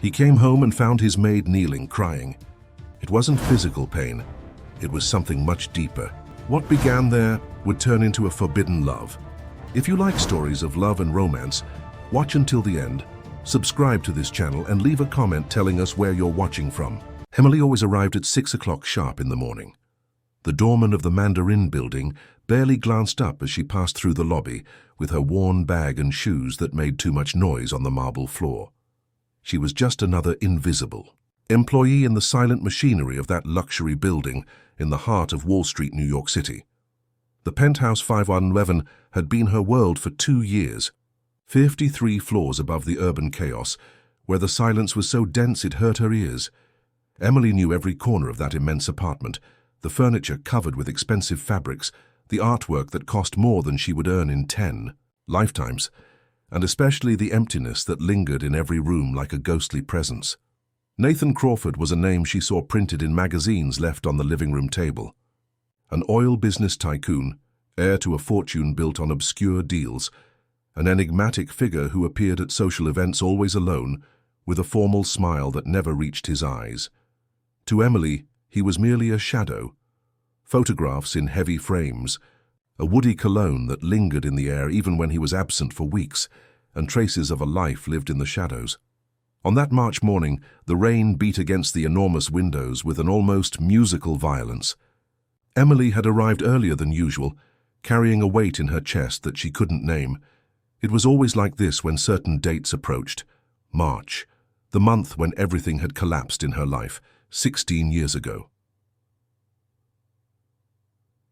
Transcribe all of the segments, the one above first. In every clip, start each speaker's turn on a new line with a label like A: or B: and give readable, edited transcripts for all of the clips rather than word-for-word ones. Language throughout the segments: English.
A: He came home and found his maid kneeling, crying. It wasn't physical pain, it was something much deeper. What began there would turn into a forbidden love. If you like stories of love and romance, watch until the end, subscribe to this channel and leave a comment telling us where you're watching from. Emily always arrived at 6 o'clock sharp in the morning. The doorman of the Mandarin building barely glanced up as she passed through the lobby with her worn bag and shoes that made too much noise on the marble floor. She was just another invisible employee in the silent machinery of that luxury building in the heart of Wall Street, New York City. The penthouse 511 had been her world for 2 years, 53 floors above the urban chaos, where the silence was so dense it hurt her ears. Emily knew every corner of that immense apartment, the furniture covered with expensive fabrics, the artwork that cost more than she would earn in 10 lifetimes, and especially the emptiness that lingered in every room like a ghostly presence. Nathan Crawford was a name she saw printed in magazines left on the living room table. An oil business tycoon, heir to a fortune built on obscure deals, an enigmatic figure who appeared at social events always alone, with a formal smile that never reached his eyes. To Emily, he was merely a shadow. Photographs in heavy frames, a woody cologne that lingered in the air even when he was absent for weeks, and traces of a life lived in the shadows. On that March morning, the rain beat against the enormous windows with an almost musical violence. Emily had arrived earlier than usual, carrying a weight in her chest that she couldn't name. It was always like this when certain dates approached. March, the month when everything had collapsed in her life, 16 years ago.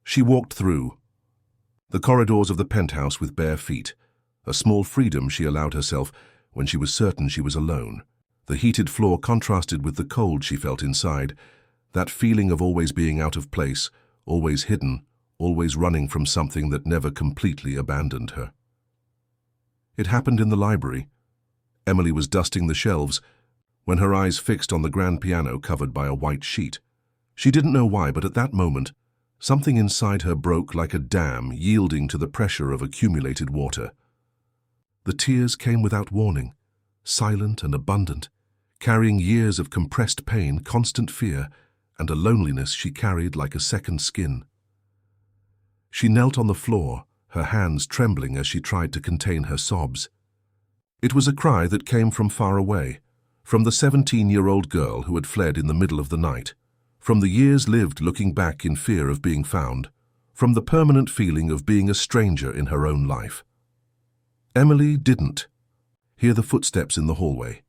A: She walked through the corridors of the penthouse with bare feet, a small freedom she allowed herself when she was certain she was alone. The heated floor contrasted with the cold she felt inside, that feeling of always being out of place, always hidden, always running from something that never completely abandoned her. It happened in the library. Emily was dusting the shelves when her eyes fixed on the grand piano covered by a white sheet. She didn't know why, but at that moment, something inside her broke like a dam yielding to the pressure of accumulated water. The tears came without warning, silent and abundant, carrying years of compressed pain, constant fear, and a loneliness she carried like a second skin. She knelt on the floor, her hands trembling as she tried to contain her sobs. It was a cry that came from far away, from the 17-year-old girl who had fled in the middle of the night, from the years lived looking back in fear of being found, from the permanent feeling of being a stranger in her own life. Emily didn't hear the footsteps in the hallway.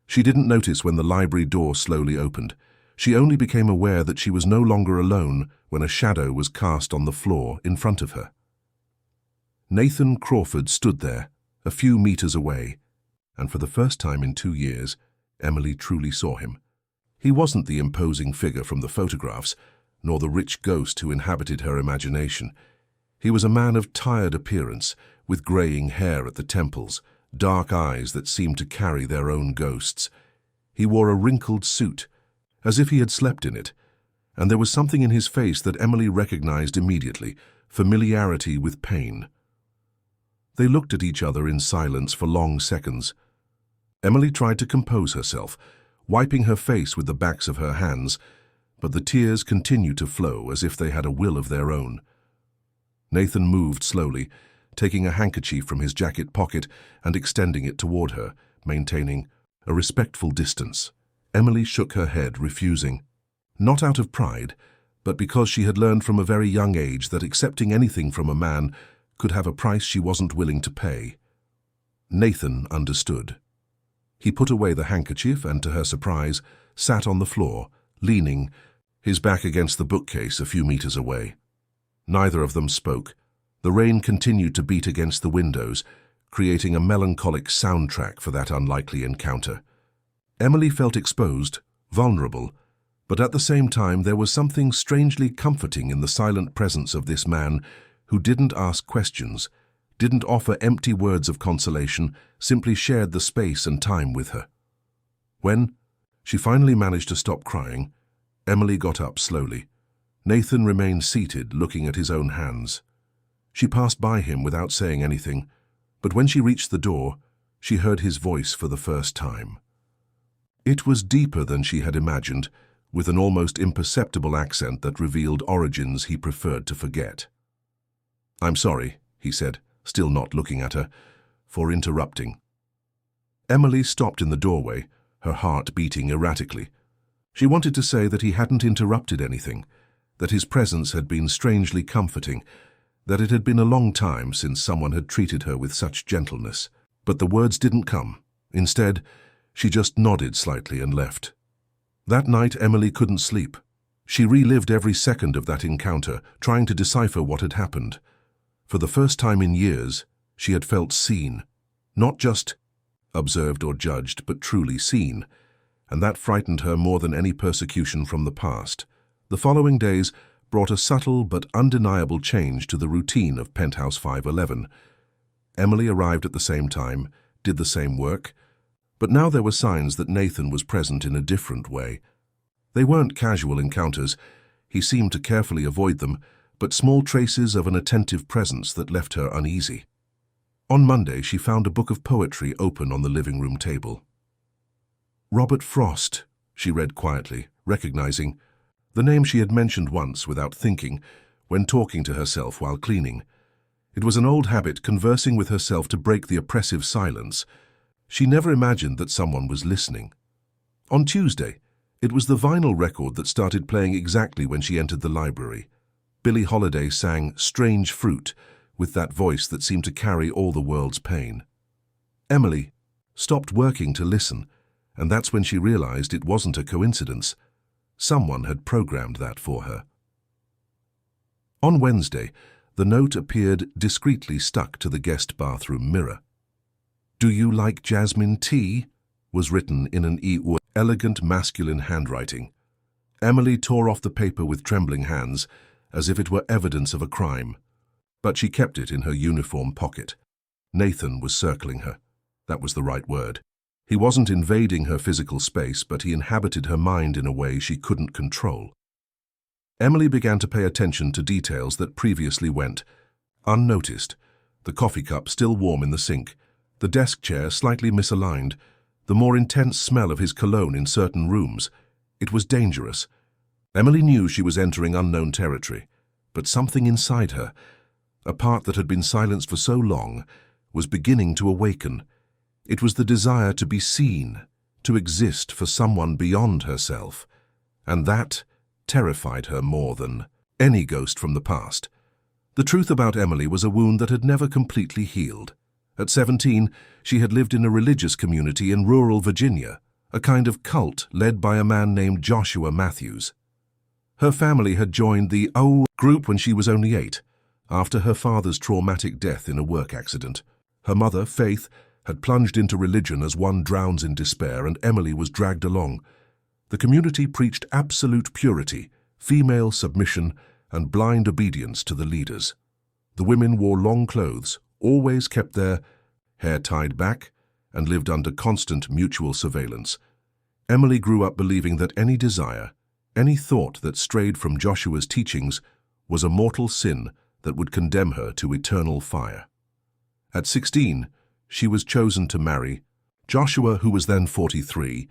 A: She didn't notice when the library door slowly opened. She only became aware that she was no longer alone when a shadow was cast on the floor in front of her. Nathan Crawford stood there, a few meters away, and for the first time in 2 years, Emily truly saw him. He wasn't the imposing figure from the photographs, nor the rich ghost who inhabited her imagination. He was a man of tired appearance, with graying hair at the temples, dark eyes that seemed to carry their own ghosts. He wore a wrinkled suit, as if he had slept in it, and there was something in his face that Emily recognized immediately, familiarity with pain. They looked at each other in silence for long seconds. Emily tried to compose herself, wiping her face with the backs of her hands, but the tears continued to flow as if they had a will of their own. Nathan moved slowly, taking a handkerchief from his jacket pocket and extending it toward her, maintaining a respectful distance. Emily shook her head, refusing, not out of pride, but because she had learned from a very young age that accepting anything from a man could have a price she wasn't willing to pay. Nathan understood. He put away the handkerchief and, to her surprise, sat on the floor, leaning, his back against the bookcase a few meters away. Neither of them spoke. The rain continued to beat against the windows, creating a melancholic soundtrack for that unlikely encounter. Emily felt exposed, vulnerable, but at the same time there was something strangely comforting in the silent presence of this man who didn't ask questions, didn't offer empty words of consolation, simply shared the space and time with her. When she finally managed to stop crying, Emily got up slowly. Nathan remained seated, looking at his own hands. She passed by him without saying anything, but when she reached the door, she heard his voice for the first time. It was deeper than she had imagined, with an almost imperceptible accent that revealed origins he preferred to forget. "I'm sorry," he said, still not looking at her, "for interrupting." Emily stopped in the doorway, her heart beating erratically. She wanted to say that he hadn't interrupted anything, that his presence had been strangely comforting, that it had been a long time since someone had treated her with such gentleness. But the words didn't come. Instead, she just nodded slightly and left. That night, Emily couldn't sleep. She relived every second of that encounter, trying to decipher what had happened. For the first time in years, she had felt seen. Not just observed or judged, but truly seen. And that frightened her more than any persecution from the past. The following days brought a subtle but undeniable change to the routine of Penthouse 511. Emily arrived at the same time, did the same work, but now there were signs that Nathan was present in a different way. They weren't casual encounters. He seemed to carefully avoid them, but small traces of an attentive presence that left her uneasy. On Monday, she found a book of poetry open on the living room table. "Robert Frost," she read quietly, recognizing the name she had mentioned once without thinking, when talking to herself while cleaning. It was an old habit, conversing with herself to break the oppressive silence. She never imagined that someone was listening. On Tuesday, it was the vinyl record that started playing exactly when she entered the library. Billie Holiday sang "Strange Fruit" with that voice that seemed to carry all the world's pain. Emily stopped working to listen, and that's when she realized it wasn't a coincidence. Someone had programmed that for her. On Wednesday, the note appeared discreetly stuck to the guest bathroom mirror. "Do you like jasmine tea?" was written in an elegant masculine handwriting. Emily tore off the paper with trembling hands, as if it were evidence of a crime. But she kept it in her uniform pocket. Nathan was circling her. That was the right word. He wasn't invading her physical space, but he inhabited her mind in a way she couldn't control. Emily began to pay attention to details that previously went unnoticed. The coffee cup still warm in the sink, the desk chair slightly misaligned, the more intense smell of his cologne in certain rooms. It was dangerous. Emily knew she was entering unknown territory, but something inside her, a part that had been silenced for so long, was beginning to awaken. It was the desire to be seen, to exist for someone beyond herself, and that terrified her more than any ghost from the past. The truth about Emily was a wound that had never completely healed. At 17, she had lived in a religious community in rural Virginia, a kind of cult led by a man named Joshua Matthews. Her family had joined the group when she was only 8, after her father's traumatic death in a work accident. Her mother, Faith, had plunged into religion as one drowns in despair, and Emily was dragged along. The community preached absolute purity, female submission, and blind obedience to the leaders. The women wore long clothes, always kept their hair tied back, and lived under constant mutual surveillance. Emily grew up believing that any desire, any thought that strayed from Joshua's teachings was a mortal sin that would condemn her to eternal fire. At 16, she was chosen to marry Joshua, who was then 43.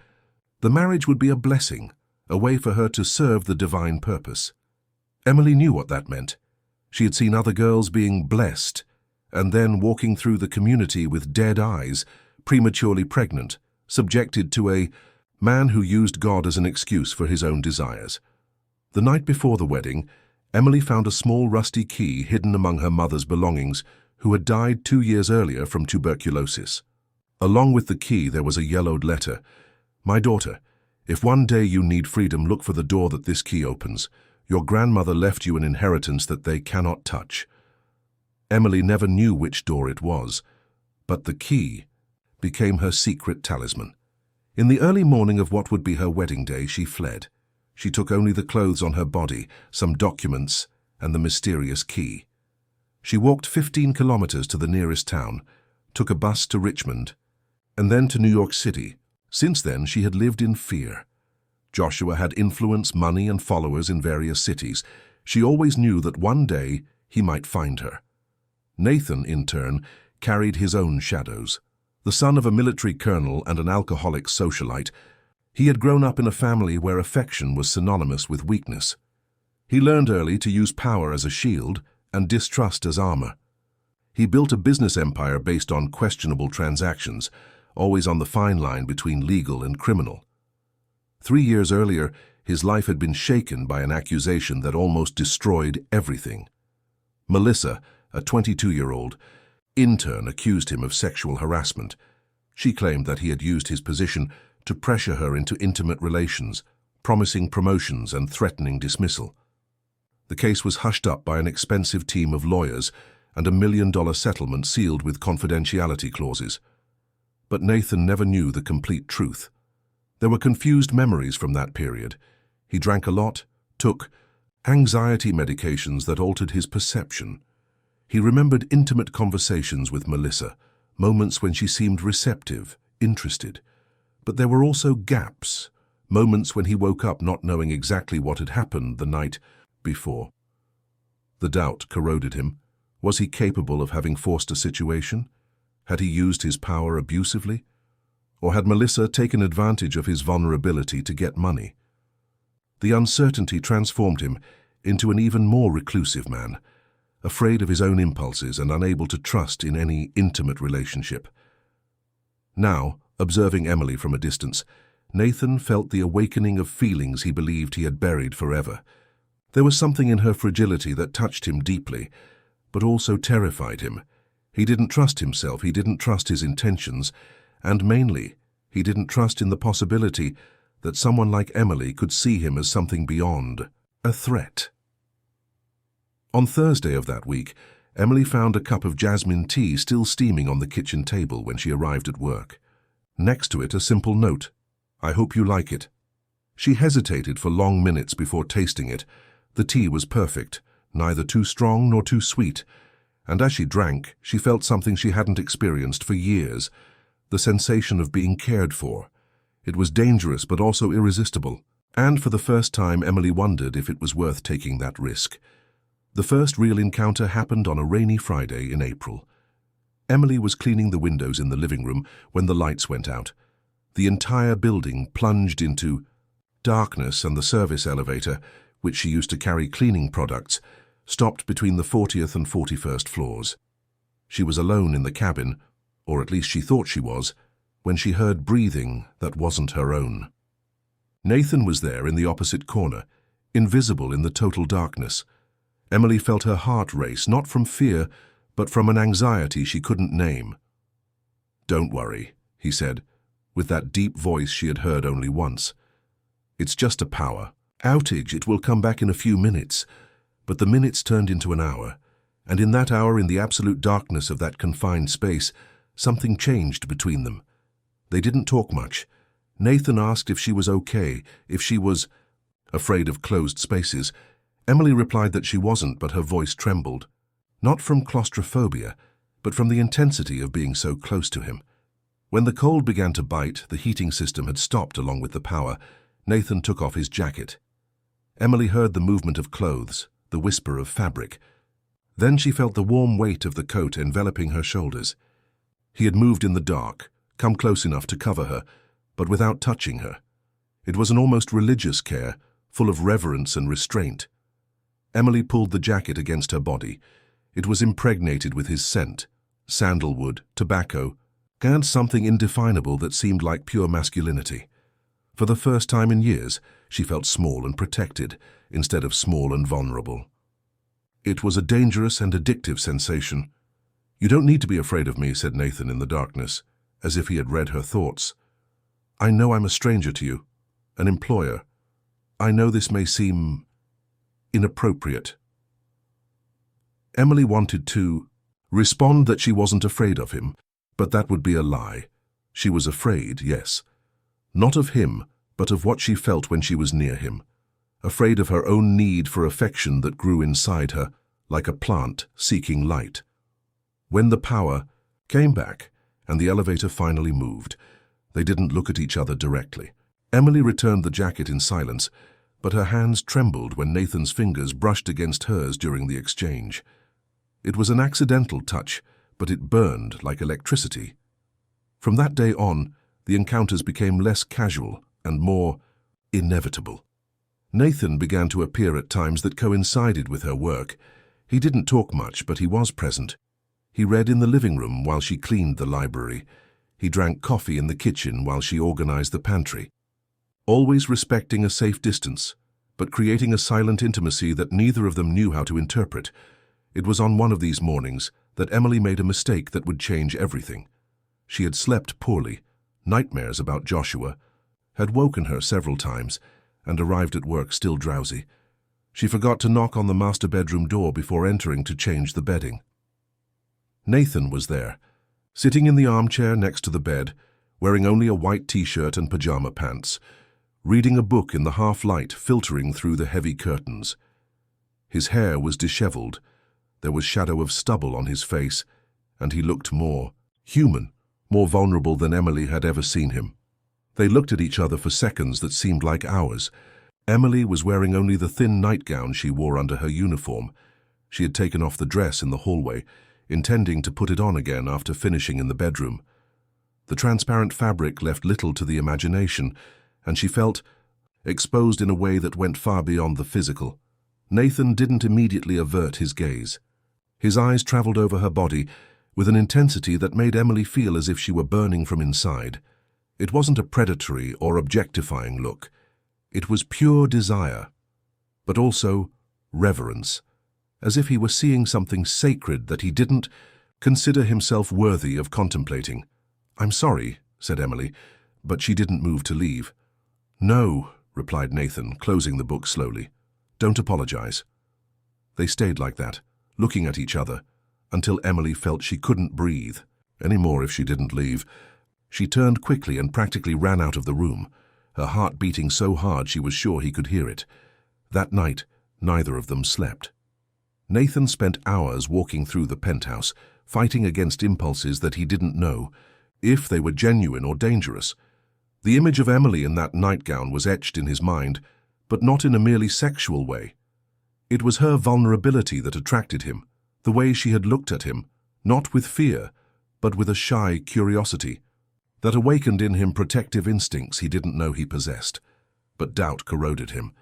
A: The marriage would be a blessing, a way for her to serve the divine purpose. Emily knew what that meant. She had seen other girls being blessed, and then walking through the community with dead eyes, prematurely pregnant, subjected to a man who used God as an excuse for his own desires. The night before the wedding, Emily found a small rusty key hidden among her mother's belongings, who had died 2 years earlier from tuberculosis. Along with the key, there was a yellowed letter. "My daughter, if one day you need freedom, look for the door that this key opens. Your grandmother left you an inheritance that they cannot touch." Emily never knew which door it was, but the key became her secret talisman. In the early morning of what would be her wedding day, she fled. She took only the clothes on her body, some documents, and the mysterious key. She walked 15 kilometers to the nearest town, took a bus to Richmond, and then to New York City. Since then, she had lived in fear. Joshua had influence, money, and followers in various cities. She always knew that one day he might find her. Nathan, in turn, carried his own shadows. The son of a military colonel and an alcoholic socialite, He had grown up in a family where affection was synonymous with weakness. He learned early to use power as a shield and distrust as armor. He built a business empire based on questionable transactions, always on the fine line between legal and criminal. 3 years earlier, his life had been shaken by an accusation that almost destroyed everything. Melissa, a 22-year-old intern, accused him of sexual harassment. She claimed that he had used his position to pressure her into intimate relations, promising promotions and threatening dismissal. The case was hushed up by an expensive team of lawyers and a $1 million settlement sealed with confidentiality clauses. But Nathan never knew the complete truth. There were confused memories from that period. He drank a lot, took anxiety medications that altered his perception. He remembered intimate conversations with Melissa, moments when she seemed receptive, interested. But there were also gaps, moments when he woke up not knowing exactly what had happened the night before. The doubt corroded him. Was he capable of having forced a situation? Had he used his power abusively? Or had Melissa taken advantage of his vulnerability to get money? The uncertainty transformed him into an even more reclusive man, afraid of his own impulses and unable to trust in any intimate relationship. Now, observing Emily from a distance, Nathan felt the awakening of feelings he believed he had buried forever. There was something in her fragility that touched him deeply, but also terrified him. He didn't trust himself, he didn't trust his intentions, and mainly, he didn't trust in the possibility that someone like Emily could see him as something beyond a threat. On Thursday of that week, Emily found a cup of jasmine tea still steaming on the kitchen table when she arrived at work. Next to it, a simple note, "I hope you like it." She hesitated for long minutes before tasting it. The tea was perfect, neither too strong nor too sweet, and as she drank, she felt something she hadn't experienced for years, the sensation of being cared for. It was dangerous but also irresistible, and for the first time Emily wondered if it was worth taking that risk. The first real encounter happened on a rainy Friday in April. Emily was cleaning the windows in the living room when the lights went out. The entire building plunged into darkness, and the service elevator, which she used to carry cleaning products, stopped between the 40th and 41st floors. She was alone in the cabin, or at least she thought she was, when she heard breathing that wasn't her own. Nathan was there in the opposite corner, invisible in the total darkness. Emily felt her heart race, not from fear, but from an anxiety she couldn't name. "Don't worry," he said, with that deep voice she had heard only once. "It's just a power outage. It will come back in a few minutes." But the minutes turned into an hour, and in that hour, in the absolute darkness of that confined space, something changed between them. They didn't talk much. Nathan asked if she was okay, if she was afraid of closed spaces. Emily replied that she wasn't, but her voice trembled. Not from claustrophobia, but from the intensity of being so close to him. When the cold began to bite, the heating system had stopped along with the power. Nathan took off his jacket. Emily heard the movement of clothes, the whisper of fabric. Then she felt the warm weight of the coat enveloping her shoulders. He had moved in the dark, come close enough to cover her, but without touching her. It was an almost religious care, full of reverence and restraint. Emily pulled the jacket against her body. It was impregnated with his scent, sandalwood, tobacco, and something indefinable that seemed like pure masculinity. For the first time in years, she felt small and protected, instead of small and vulnerable. It was a dangerous and addictive sensation. "You don't need to be afraid of me," said Nathan in the darkness, as if he had read her thoughts. "I know I'm a stranger to you, an employer. I know this may seem inappropriate." Emily wanted to respond that she wasn't afraid of him, but that would be a lie. She was afraid, yes. Not of him, but of what she felt when she was near him. Afraid of her own need for affection that grew inside her, like a plant seeking light. When the power came back and the elevator finally moved, they didn't look at each other directly. Emily returned the jacket in silence, but her hands trembled when Nathan's fingers brushed against hers during the exchange. It was an accidental touch, but it burned like electricity. From that day on, the encounters became less casual and more inevitable. Nathan began to appear at times that coincided with her work. He didn't talk much, but he was present. He read in the living room while she cleaned the library. He drank coffee in the kitchen while she organized the pantry. Always respecting a safe distance, but creating a silent intimacy that neither of them knew how to interpret. It was on one of these mornings that Emily made a mistake that would change everything. She had slept poorly, nightmares about Joshua, had woken her several times, and arrived at work still drowsy. She forgot to knock on the master bedroom door before entering to change the bedding. Nathan was there, sitting in the armchair next to the bed, wearing only a white t-shirt and pajama pants, reading a book in the half-light filtering through the heavy curtains. His hair was disheveled, there was shadow of stubble on his face, and he looked more human, more vulnerable than Emily had ever seen him. They looked at each other for seconds that seemed like hours. Emily was wearing only the thin nightgown she wore under her uniform. She had taken off the dress in the hallway, intending to put it on again after finishing in the bedroom. The transparent fabric left little to the imagination, and she felt exposed in a way that went far beyond the physical. Nathan didn't immediately avert his gaze. His eyes traveled over her body with an intensity that made Emily feel as if she were burning from inside. It wasn't a predatory or objectifying look. It was pure desire, but also reverence, as if he were seeing something sacred that he didn't consider himself worthy of contemplating. "I'm sorry," said Emily, but she didn't move to leave. "No," replied Nathan, closing the book slowly. "Don't apologize." They stayed like that, looking at each other, until Emily felt she couldn't breathe anymore if she didn't leave. She turned quickly and practically ran out of the room, her heart beating so hard she was sure he could hear it. That night, neither of them slept. Nathan spent hours walking through the penthouse, fighting against impulses that he didn't know if they were genuine or dangerous. The image of Emily in that nightgown was etched in his mind, but not in a merely sexual way. It was her vulnerability that attracted him, the way she had looked at him, not with fear, but with a shy curiosity, that awakened in him protective instincts he didn't know he possessed. But doubt corroded him.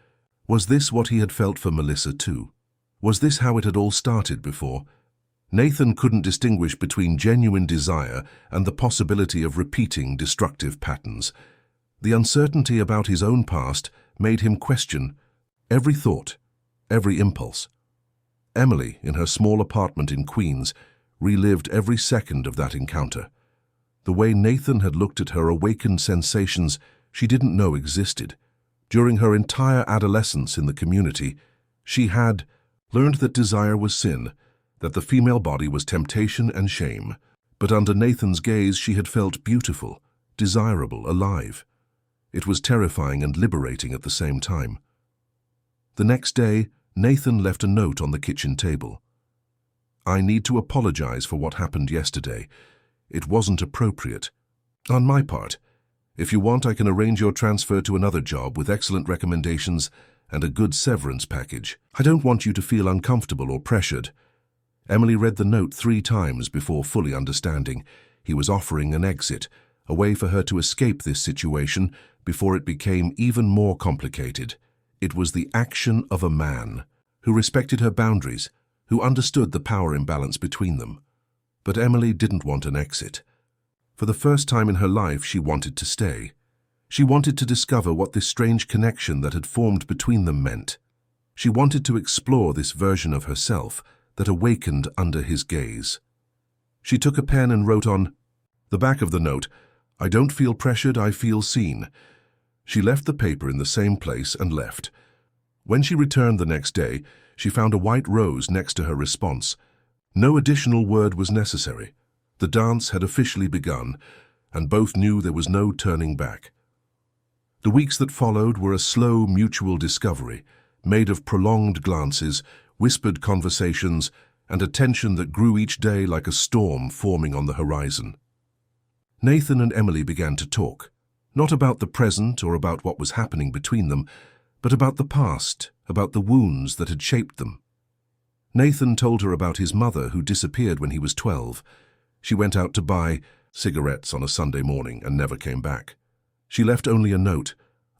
A: Was this what he had felt for Melissa too? Was this how it had all started before? Nathan couldn't distinguish between genuine desire and the possibility of repeating destructive patterns. The uncertainty about his own past made him question every thought, every impulse. Emily, in her small apartment in Queens, relived every second of that encounter. The way Nathan had looked at her awakened sensations she didn't know existed. During her entire adolescence in the community, she had learned that desire was sin, that the female body was temptation and shame. But under Nathan's gaze she had felt beautiful, desirable, alive. It was terrifying and liberating at the same time. The next day, Nathan left a note on the kitchen table. "I need to apologize for what happened yesterday. It wasn't appropriate. On my part, if you want, I can arrange your transfer to another job with excellent recommendations and a good severance package. I don't want you to feel uncomfortable or pressured." Emily read the note 3 times before fully understanding. He was offering an exit, a way for her to escape this situation before it became even more complicated. It was the action of a man who respected her boundaries, who understood the power imbalance between them. But Emily didn't want an exit. For the first time in her life, she wanted to stay. She wanted to discover what this strange connection that had formed between them meant. She wanted to explore this version of herself that awakened under his gaze. She took a pen and wrote on the back of the note, "I don't feel pressured, I feel seen." She left the paper in the same place and left. When she returned the next day, she found a white rose next to her response. No additional word was necessary. The dance had officially begun, and both knew there was no turning back. The weeks that followed were a slow mutual discovery, made of prolonged glances, whispered conversations, and a tension that grew each day like a storm forming on the horizon. Nathan and Emily began to talk, not about the present or about what was happening between them, but about the past, about the wounds that had shaped them. Nathan told her about his mother who disappeared when he was 12. She went out to buy cigarettes on a Sunday morning and never came back. She left only a note,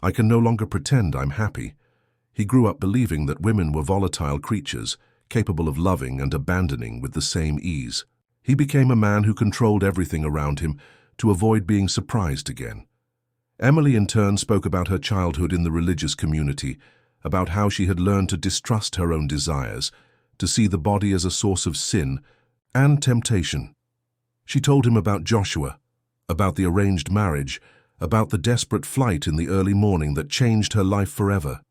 A: I can no longer pretend I'm happy. He grew up believing that women were volatile creatures, capable of loving and abandoning with the same ease. He became a man who controlled everything around him to avoid being surprised again. Emily in turn spoke about her childhood in the religious community, about how she had learned to distrust her own desires, to see the body as a source of sin and temptation. She told him about Joshua, about the arranged marriage, about the desperate flight in the early morning that changed her life forever.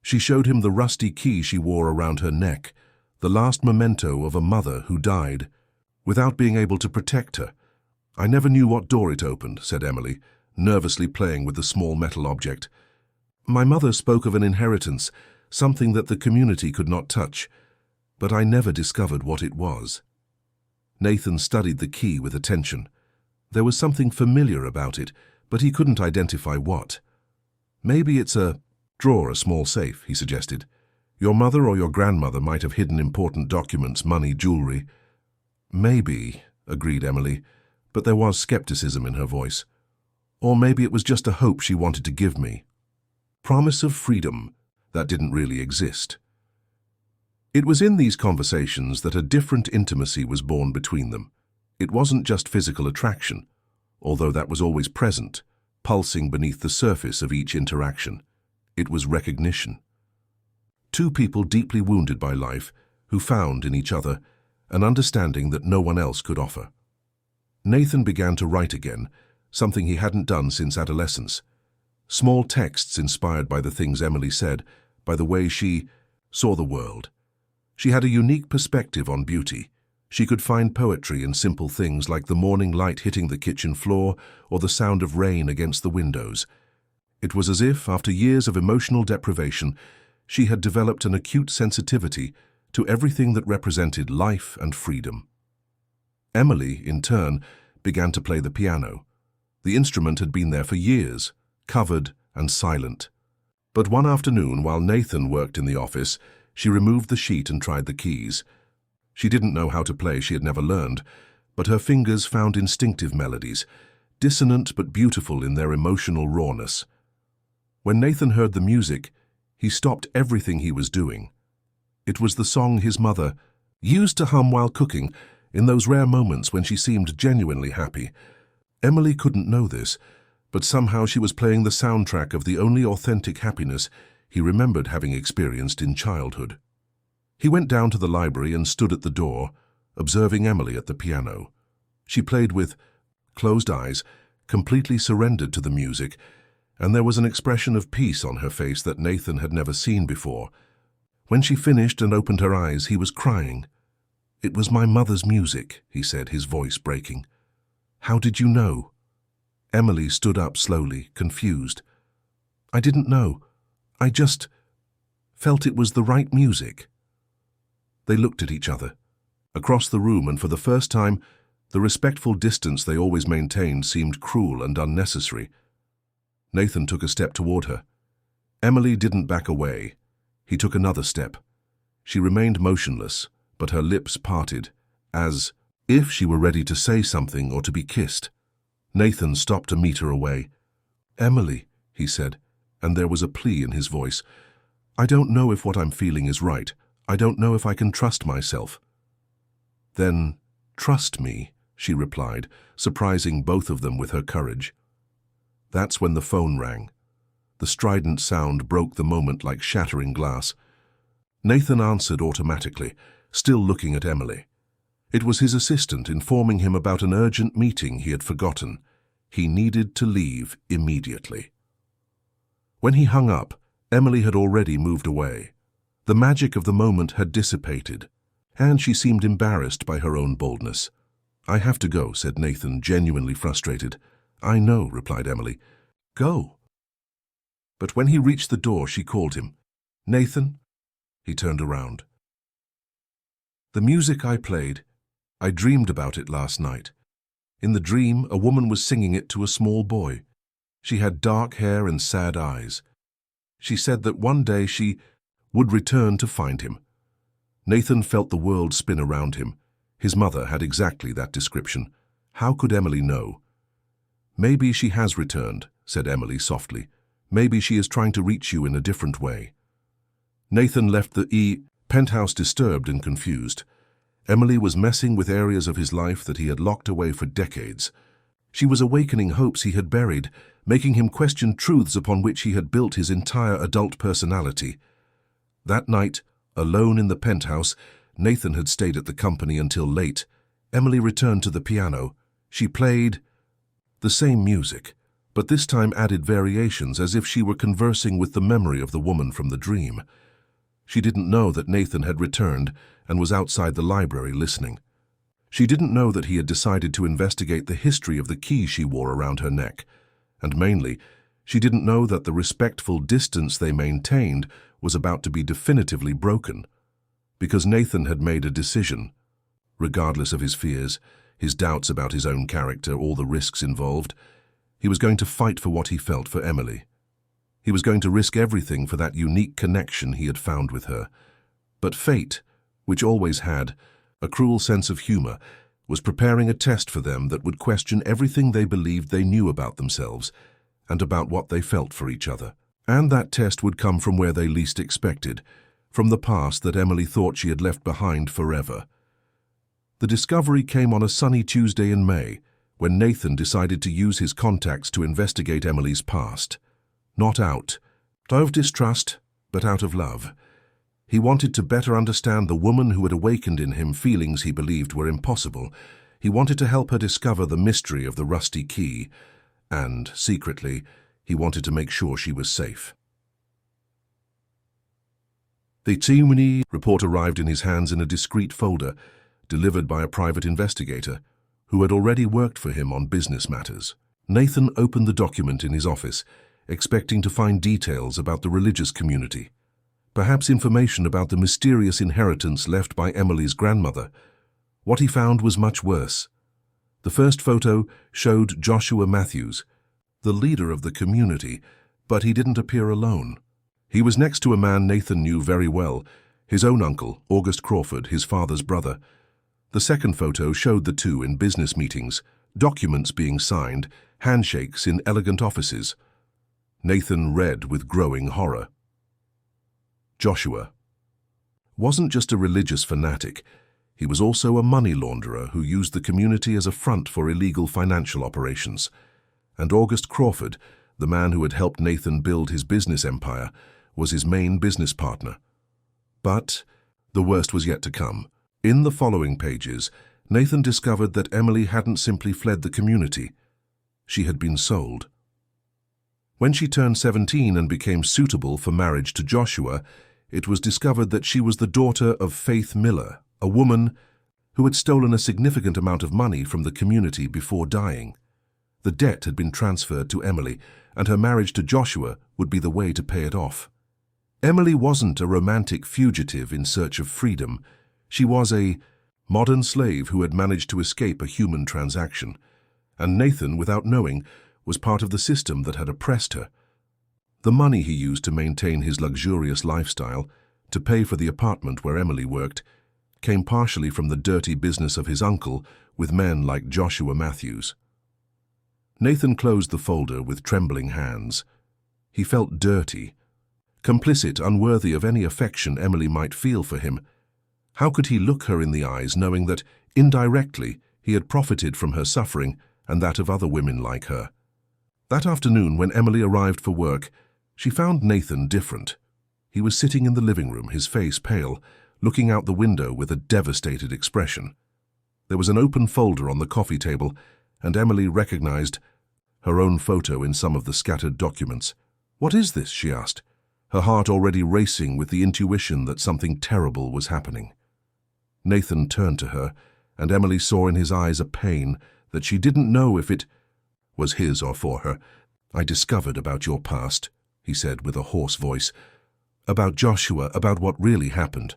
A: She showed him the rusty key she wore around her neck, the last memento of a mother who died, without being able to protect her. "I never knew what door it opened," said Emily, nervously playing with the small metal object. "My mother spoke of an inheritance, something that the community could not touch, but I never discovered what it was." Nathan studied the key with attention. There was something familiar about it, but he couldn't identify what. "Maybe it's a drawer, a small safe," he suggested. "Your mother or your grandmother might have hidden important documents, money, jewelry." "Maybe," agreed Emily, but there was skepticism in her voice. "Or maybe it was just a hope she wanted to give me. Promise of freedom that didn't really exist." It was in these conversations that a different intimacy was born between them. It wasn't just physical attraction, although that was always present, pulsing beneath the surface of each interaction. It was recognition. Two people deeply wounded by life who found in each other an understanding that no one else could offer. Nathan began to write again, something he hadn't done since adolescence. Small texts inspired by the things Emily said, by the way she saw the world. She had a unique perspective on beauty. She could find poetry in simple things like the morning light hitting the kitchen floor or the sound of rain against the windows. It was as if, after years of emotional deprivation, she had developed an acute sensitivity to everything that represented life and freedom. Emily, in turn, began to play the piano. The instrument had been there for years, covered and silent. But one afternoon, while Nathan worked in the office, she removed the sheet and tried the keys. She didn't know how to play, she had never learned, but her fingers found instinctive melodies, dissonant but beautiful in their emotional rawness. When Nathan heard the music, he stopped everything he was doing. It was the song his mother used to hum while cooking, in those rare moments when she seemed genuinely happy. Emily couldn't know this, but somehow she was playing the soundtrack of the only authentic happiness he remembered having experienced in childhood. He went down to the library and stood at the door, observing Emily at the piano. She played with closed eyes, completely surrendered to the music, and there was an expression of peace on her face that Nathan had never seen before. When she finished and opened her eyes, he was crying. "It was my mother's music," he said, his voice breaking. "How did you know?" Emily stood up slowly, confused. "I didn't know. I just felt it was the right music." They looked at each other. Across the room, and for the first time, the respectful distance they always maintained seemed cruel and unnecessary. Nathan took a step toward her. Emily didn't back away. He took another step. She remained motionless, but her lips parted, as if she were ready to say something or to be kissed. Nathan stopped a meter away. "Emily," he said, and there was a plea in his voice. "I don't know if what I'm feeling is right. I don't know if I can trust myself." "Then trust me," she replied, surprising both of them with her courage. That's when the phone rang. The strident sound broke the moment like shattering glass. Nathan answered automatically, still looking at Emily. It was his assistant informing him about an urgent meeting he had forgotten. He needed to leave immediately. When he hung up, Emily had already moved away. The magic of the moment had dissipated, and she seemed embarrassed by her own boldness. "I have to go," said Nathan, genuinely frustrated. "I know," replied Emily. "Go." But when he reached the door, she called him. "Nathan?" He turned around. "The music I played, I dreamed about it last night. In the dream, a woman was singing it to a small boy. She had dark hair and sad eyes. She said that one day she would return to find him." Nathan felt the world spin around him. His mother had exactly that description. How could Emily know? "Maybe she has returned," said Emily softly. Maybe she is trying to reach you in a different way." Nathan left the penthouse disturbed and confused. Emily was messing with areas of his life that he had locked away for decades. She was awakening hopes he had buried, making him question truths upon which he had built his entire adult personality. That night, alone in the penthouse, Nathan had stayed at the company until late. Emily returned to the piano. She played the same music, but this time added variations as if she were conversing with the memory of the woman from the dream. She didn't know that Nathan had returned and was outside the library listening. She didn't know that he had decided to investigate the history of the key she wore around her neck. And mainly, she didn't know that the respectful distance they maintained was about to be definitively broken. Because Nathan had made a decision. Regardless of his fears, his doubts about his own character, all the risks involved, he was going to fight for what he felt for Emily. He was going to risk everything for that unique connection he had found with her. But fate, which always had a cruel sense of humor, was preparing a test for them that would question everything they believed they knew about themselves and about what they felt for each other. And that test would come from where they least expected, from the past that Emily thought she had left behind forever. The discovery came on a sunny Tuesday in May, when Nathan decided to use his contacts to investigate Emily's past. Not out of distrust, but out of love. He wanted to better understand the woman who had awakened in him feelings he believed were impossible. He wanted to help her discover the mystery of the rusty key, and, secretly, he wanted to make sure she was safe. The Timony report arrived in his hands in a discreet folder, delivered by a private investigator, who had already worked for him on business matters. Nathan opened the document in his office, expecting to find details about the religious community. Perhaps information about the mysterious inheritance left by Emily's grandmother. What he found was much worse. The first photo showed Joshua Matthews, the leader of the community, but he didn't appear alone. He was next to a man Nathan knew very well, his own uncle, August Crawford, his father's brother. The second photo showed the two in business meetings, documents being signed, handshakes in elegant offices. Nathan read with growing horror. Joshua wasn't just a religious fanatic. He was also a money launderer who used the community as a front for illegal financial operations. And August Crawford, the man who had helped Nathan build his business empire, was his main business partner. But the worst was yet to come. In the following pages, Nathan discovered that Emily hadn't simply fled the community. She had been sold. When she turned 17 and became suitable for marriage to Joshua, it was discovered that she was the daughter of Faith Miller, a woman who had stolen a significant amount of money from the community before dying. The debt had been transferred to Emily, and her marriage to Joshua would be the way to pay it off. Emily wasn't a romantic fugitive in search of freedom. She was a modern slave who had managed to escape a human transaction. And Nathan, without knowing, was part of the system that had oppressed her. The money he used to maintain his luxurious lifestyle, to pay for the apartment where Emily worked, came partially from the dirty business of his uncle with men like Joshua Matthews. Nathan closed the folder with trembling hands. He felt dirty, complicit, unworthy of any affection Emily might feel for him. How could he look her in the eyes knowing that, indirectly, he had profited from her suffering and that of other women like her? That afternoon, when Emily arrived for work, she found Nathan different. He was sitting in the living room, his face pale, looking out the window with a devastated expression. There was an open folder on the coffee table, and Emily recognized her own photo in some of the scattered documents. "What is this?" she asked, her heart already racing with the intuition that something terrible was happening. Nathan turned to her, and Emily saw in his eyes a pain that she didn't know if it was his or for her. "I discovered about your past," he said with a hoarse voice. "About Joshua, about what really happened."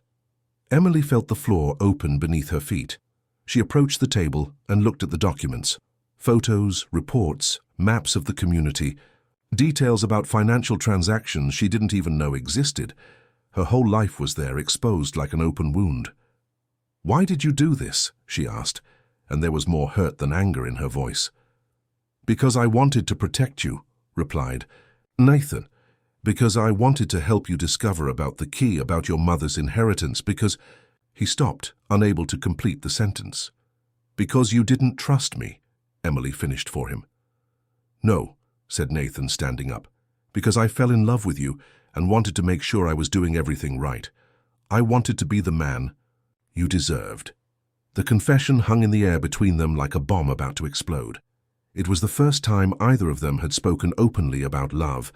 A: Emily felt the floor open beneath her feet. She approached the table and looked at the documents. Photos, reports, maps of the community, details about financial transactions she didn't even know existed. Her whole life was there, exposed like an open wound. "Why did you do this?" she asked, and there was more hurt than anger in her voice. "Because I wanted to protect you," replied Nathan, because I wanted to help you discover about the key about your mother's inheritance because... He stopped, unable to complete the sentence. Because you didn't trust me, Emily finished for him. No, said Nathan, standing up, because I fell in love with you and wanted to make sure I was doing everything right. I wanted to be the man you deserved. The confession hung in the air between them like a bomb about to explode. It was the first time either of them had spoken openly about love,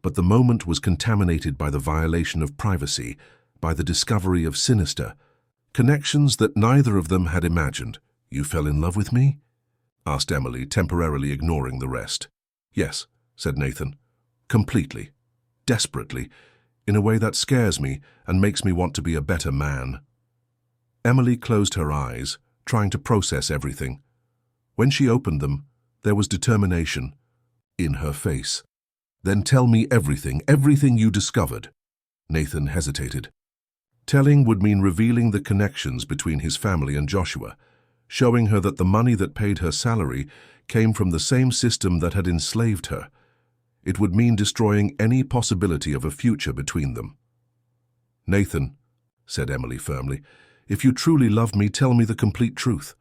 A: but the moment was contaminated by the violation of privacy, by the discovery of sinister connections that neither of them had imagined. You fell in love with me? Asked Emily, temporarily ignoring the rest. Yes, said Nathan. Completely. Desperately. In a way that scares me and makes me want to be a better man. Emily closed her eyes, trying to process everything. When she opened them, there was determination in her face. Then tell me everything you discovered. Nathan hesitated. Telling would mean revealing the connections between his family and Joshua, showing her that the money that paid her salary came from the same system that had enslaved her. It would mean destroying any possibility of a future between them. Nathan, said Emily firmly, if you truly love me, tell me the complete truth.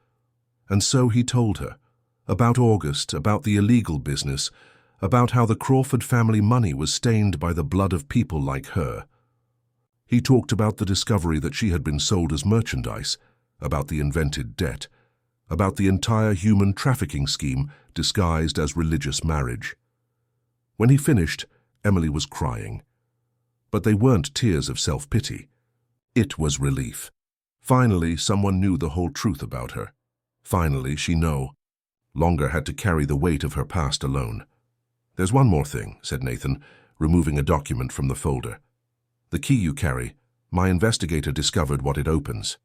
A: And so he told her, about August, about the illegal business, about how the Crawford family money was stained by the blood of people like her. He talked about the discovery that she had been sold as merchandise, about the invented debt, about the entire human trafficking scheme disguised as religious marriage. When he finished, Emily was crying. But they weren't tears of self-pity. It was relief. Finally, someone knew the whole truth about her. Finally, she no longer had to carry the weight of her past alone. There's one more thing, said Nathan, removing a document from the folder. The key you carry, my investigator discovered what it opens.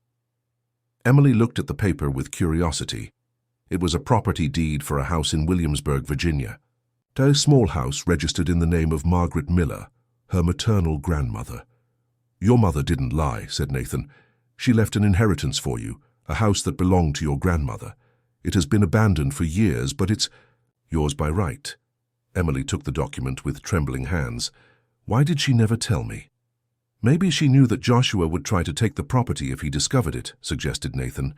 A: Emily looked at the paper with curiosity. It was a property deed for a house in Williamsburg, Virginia. A small house registered in the name of Margaret Miller, her maternal grandmother. Your mother didn't lie, said Nathan. She left an inheritance for you, a house that belonged to your grandmother. It has been abandoned for years, but it's yours by right. Emily took the document with trembling hands. Why did she never tell me? Maybe she knew that Joshua would try to take the property if he discovered it, suggested Nathan.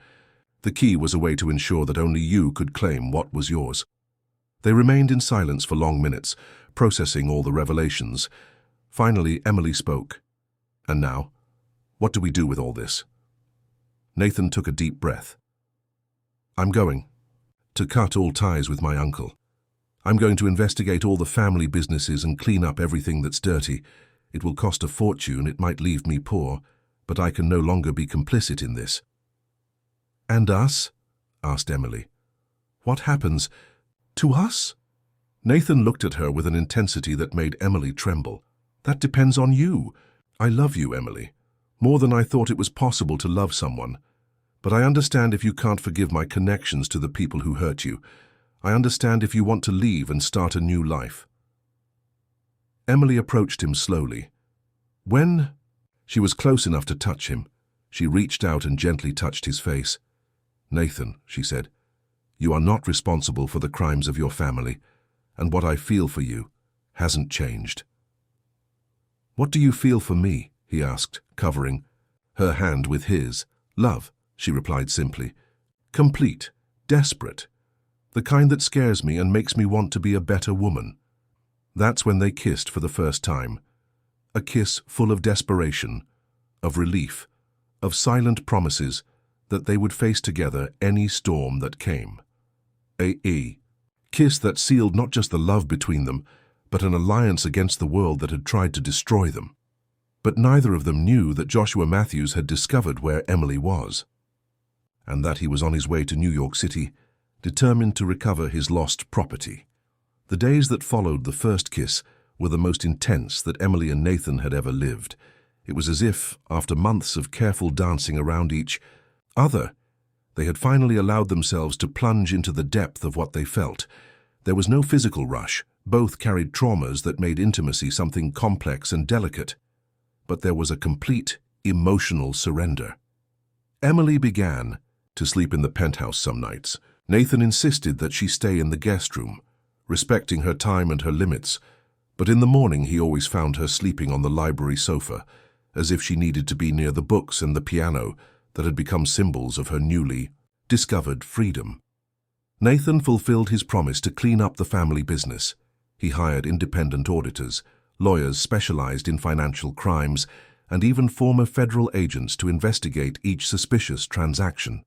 A: The key was a way to ensure that only you could claim what was yours. They remained in silence for long minutes, processing all the revelations. Finally, Emily spoke. And now, what do we do with all this? Nathan took a deep breath. I'm going to cut all ties with my uncle. I'm going to investigate all the family businesses and clean up everything that's dirty. It will cost a fortune, it might leave me poor, but I can no longer be complicit in this. And us? Asked Emily. What happens to us? Nathan looked at her with an intensity that made Emily tremble. That depends on you. I love you, Emily, more than I thought it was possible to love someone. But I understand if you can't forgive my connections to the people who hurt you. I understand if you want to leave and start a new life. Emily approached him slowly. When she was close enough to touch him, she reached out and gently touched his face. Nathan, she said, you are not responsible for the crimes of your family, and what I feel for you hasn't changed. What do you feel for me? He asked, covering her hand with his. Love, she replied simply. Complete, desperate, the kind that scares me and makes me want to be a better woman. That's when they kissed for the first time. A kiss full of desperation, of relief, of silent promises that they would face together any storm that came. A kiss that sealed not just the love between them, but an alliance against the world that had tried to destroy them. But neither of them knew that Joshua Matthews had discovered where Emily was, and that he was on his way to New York City, determined to recover his lost property. The days that followed the first kiss were the most intense that Emily and Nathan had ever lived. It was as if, after months of careful dancing around each other, they had finally allowed themselves to plunge into the depth of what they felt. There was no physical rush. Both carried traumas that made intimacy something complex and delicate. But there was a complete, emotional surrender. Emily began to sleep in the penthouse some nights. Nathan insisted that she stay in the guest room, respecting her time and her limits, But in the morning he always found her sleeping on the library sofa, as if she needed to be near the books and the piano that had become symbols of her newly discovered freedom. Nathan fulfilled his promise to clean up the family business. He hired independent auditors, lawyers specialized in financial crimes, and even former federal agents to investigate each suspicious transaction.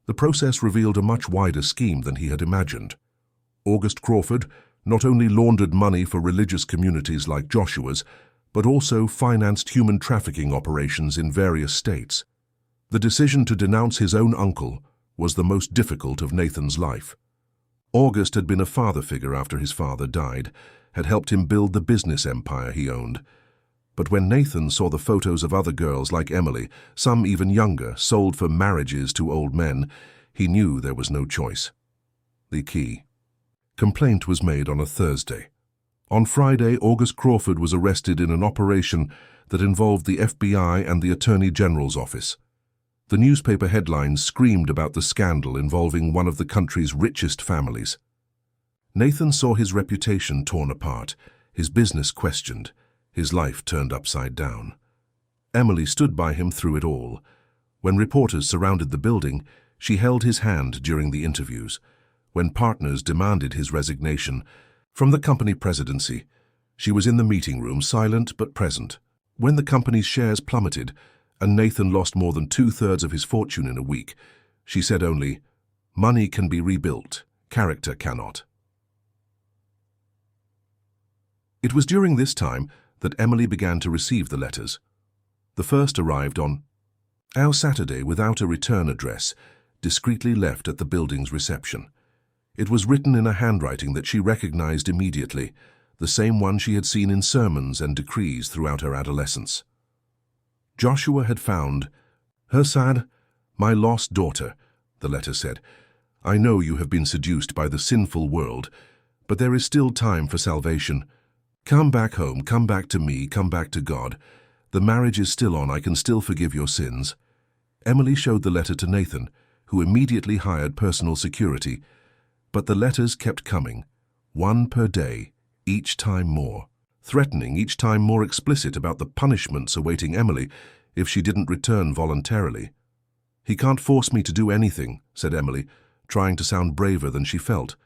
A: The process revealed a much wider scheme than he had imagined. August Crawford not only laundered money for religious communities like Joshua's, but also financed human trafficking operations in various states. The decision to denounce his own uncle was the most difficult of Nathan's life. August had been a father figure after his father died, had helped him build the business empire he owned. But when Nathan saw the photos of other girls like Emily, some even younger, sold for marriages to old men, he knew there was no choice. The key. Complaint was made on a Thursday. On Friday, August Crawford was arrested in an operation that involved the FBI and the Attorney General's office. The newspaper headlines screamed about the scandal involving one of the country's richest families. Nathan saw his reputation torn apart, his business questioned, his life turned upside down. Emily stood by him through it all. When reporters surrounded the building, she held his hand during the interviews. When partners demanded his resignation from the company presidency, she was in the meeting room, silent but present. When the company's shares plummeted and Nathan lost more than 2/3 of his fortune in a week, she said only, "Money can be rebuilt, character cannot." It was during this time that Emily began to receive the letters. The first arrived on our Saturday without a return address, discreetly left at the building's reception. It was written in a handwriting that she recognized immediately, the same one she had seen in sermons and decrees throughout her adolescence. Joshua had found her sad, "My lost daughter," the letter said. "I know you have been seduced by the sinful world, but there is still time for salvation. Come back home, come back to me, come back to God. The marriage is still on, I can still forgive your sins." Emily showed the letter to Nathan, who immediately hired personal security. But the letters kept coming, one per day, each time more, threatening, each time more explicit about the punishments awaiting Emily if she didn't return voluntarily. "He can't force me to do anything," said Emily, trying to sound braver than she felt.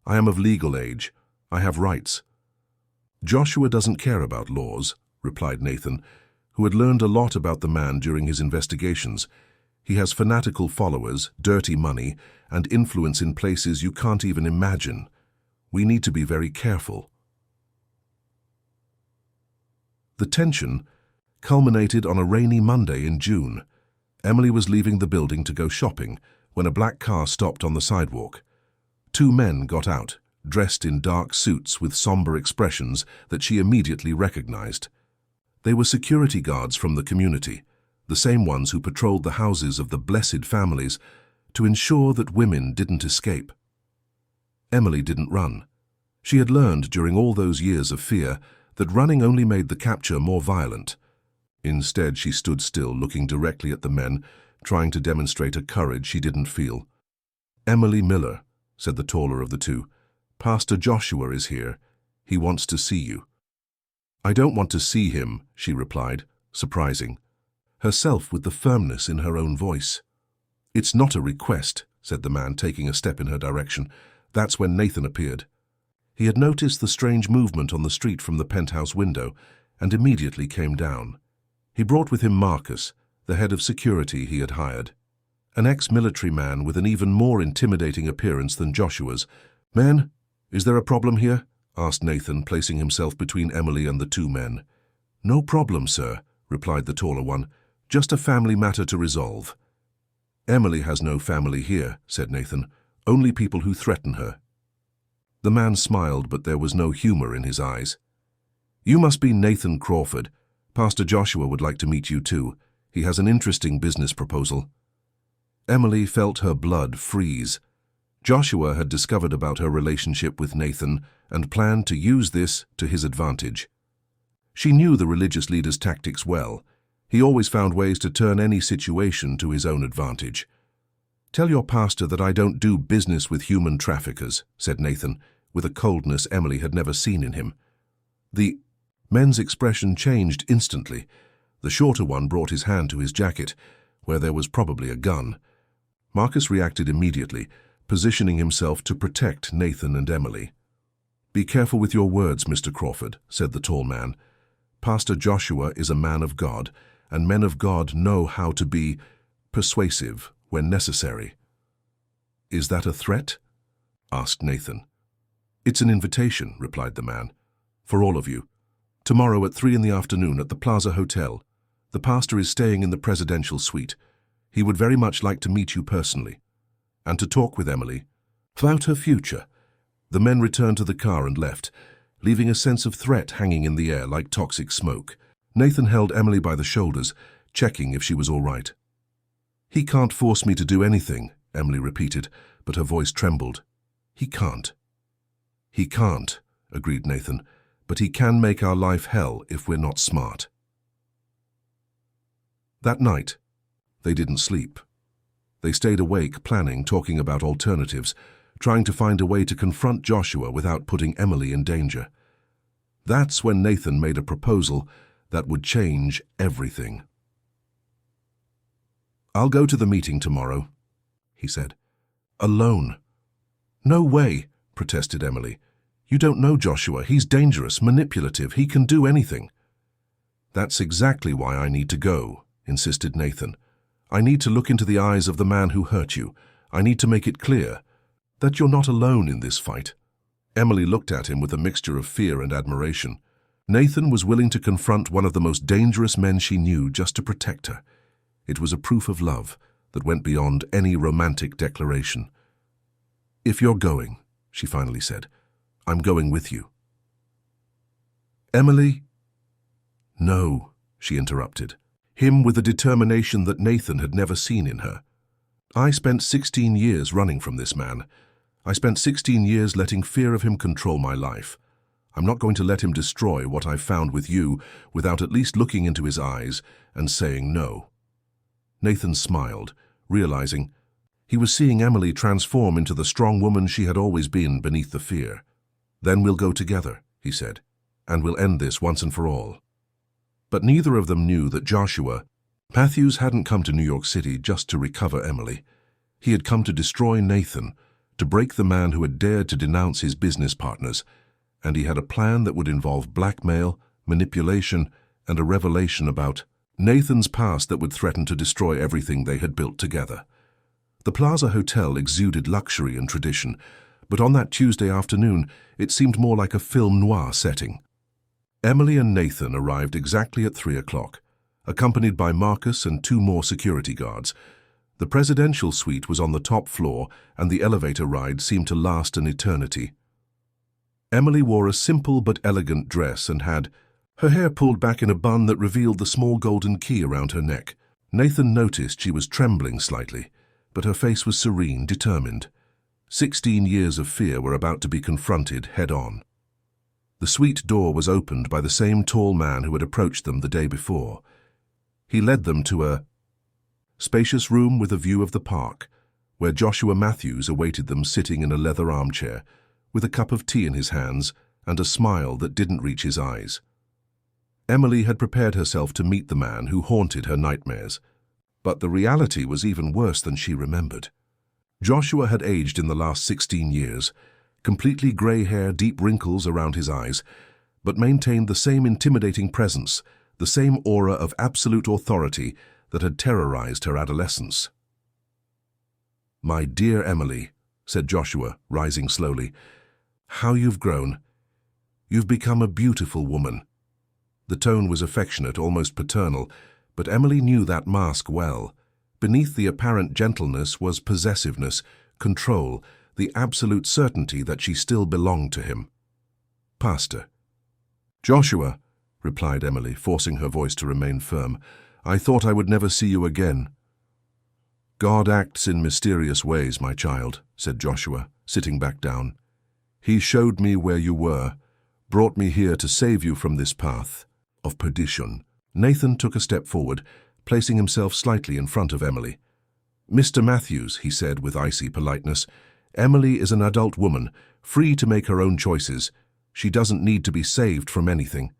A: "I am of legal age. I have rights." "Joshua doesn't care about laws," replied Nathan, who had learned a lot about the man during his investigations. "He has fanatical followers, dirty money, and influence in places you can't even imagine. We need to be very careful." The tension culminated on a rainy Monday in June. Emily was leaving the building to go shopping when a black car stopped on the sidewalk. Two men got out, dressed in dark suits with somber expressions that she immediately recognized. They were security guards from the community, the same ones who patrolled the houses of the blessed families to ensure that women didn't escape. Emily didn't run. She had learned during all those years of fear that running only made the capture more violent. Instead, she stood still, looking directly at the men, trying to demonstrate a courage she didn't feel. "Emily Miller," said the taller of the two. "Pastor Joshua is here. He wants to see you." "I don't want to see him," she replied, surprising herself with the firmness in her own voice. "It's not a request," said the man, taking a step in her direction. That's when Nathan appeared. He had noticed the strange movement on the street from the penthouse window and immediately came down. He brought with him Marcus, the head of security he had hired. An ex-military man with an even more intimidating appearance than Joshua's. "Men, is there a problem here?" asked Nathan, placing himself between Emily and the two men. "No problem, sir," replied the taller one. "Just a family matter to resolve." "Emily has no family here," said Nathan. "Only people who threaten her." The man smiled, but there was no humor in his eyes. "You must be Nathan Crawford. Pastor Joshua would like to meet you too. He has an interesting business proposal." Emily felt her blood freeze. Joshua had discovered about her relationship with Nathan and planned to use this to his advantage. She knew the religious leader's tactics well. He always found ways to turn any situation to his own advantage. "Tell your pastor that I don't do business with human traffickers," said Nathan, with a coldness Emily had never seen in him. The men's expression changed instantly. The shorter one brought his hand to his jacket, where there was probably a gun. Marcus reacted immediately, positioning himself to protect Nathan and Emily. "Be careful with your words, Mr. Crawford," said the tall man. "Pastor Joshua is a man of God, and men of God know how to be persuasive when necessary." "Is that a threat?" asked Nathan. "It's an invitation," replied the man. "For all of you. Tomorrow at 3 in the afternoon at the Plaza Hotel. The pastor is staying in the presidential suite. He would very much like to meet you personally, and to talk with Emily about her future." The men returned to the car and left, leaving a sense of threat hanging in the air like toxic smoke. Nathan held Emily by the shoulders, checking if she was all right. "He can't force me to do anything," Emily repeated, but her voice trembled. "He can't." "He can't," agreed Nathan, "but he can make our life hell if we're not smart." That night, they didn't sleep. They stayed awake, planning, talking about alternatives, trying to find a way to confront Joshua without putting Emily in danger. That's when Nathan made a proposal that would change everything. "I'll go to the meeting tomorrow," he said. "Alone." "No way," protested Emily. "You don't know Joshua. He's dangerous, manipulative. He can do anything." "That's exactly why I need to go," insisted Nathan. "I need to look into the eyes of the man who hurt you. I need to make it clear that you're not alone in this fight." Emily looked at him with a mixture of fear and admiration. Nathan was willing to confront one of the most dangerous men she knew just to protect her. It was a proof of love that went beyond any romantic declaration. "If you're going," she finally said, "I'm going with you." "Emily?" "No," she interrupted, him with a determination that Nathan had never seen in her. "I spent 16 years running from this man. I spent 16 years letting fear of him control my life. I'm not going to let him destroy what I've found with you without at least looking into his eyes and saying no." Nathan smiled, realizing he was seeing Emily transform into the strong woman she had always been beneath the fear. "Then we'll go together," he said, "and we'll end this once and for all." But neither of them knew that Joshua Matthews hadn't come to New York City just to recover Emily. He had come to destroy Nathan, to break the man who had dared to denounce his business partners, and he had a plan that would involve blackmail, manipulation, and a revelation about Nathan's past that would threaten to destroy everything they had built together. The Plaza Hotel exuded luxury and tradition, but on that Tuesday afternoon it seemed more like a film noir setting. Emily and Nathan arrived exactly at 3 o'clock, accompanied by Marcus and 2 more security guards. The presidential suite was on the top floor, and the elevator ride seemed to last an eternity. Emily wore a simple but elegant dress and had her hair pulled back in a bun that revealed the small golden key around her neck. Nathan noticed she was trembling slightly, but her face was serene, determined. 16 years of fear were about to be confronted head-on. The suite door was opened by the same tall man who had approached them the day before. He led them to a spacious room with a view of the park, where Joshua Matthews awaited them sitting in a leather armchair, with a cup of tea in his hands and a smile that didn't reach his eyes. Emily had prepared herself to meet the man who haunted her nightmares, but the reality was even worse than she remembered. Joshua had aged in the last 16 years, completely grey hair, deep wrinkles around his eyes, but maintained the same intimidating presence, the same aura of absolute authority that had terrorized her adolescence. "My dear Emily," said Joshua, rising slowly, "how you've grown. You've become a beautiful woman." The tone was affectionate, almost paternal, but Emily knew that mask well. Beneath the apparent gentleness was possessiveness, control, the absolute certainty that she still belonged to him. "Pastor." "Joshua," replied Emily, forcing her voice to remain firm, "I thought I would never see you again." "God acts in mysterious ways, my child," said Joshua, sitting back down. "He showed me where you were, brought me here to save you from this path of perdition." Nathan took a step forward, placing himself slightly in front of Emily. "Mr. Matthews," he said with icy politeness, "Emily is an adult woman, free to make her own choices. She doesn't need to be saved from anything.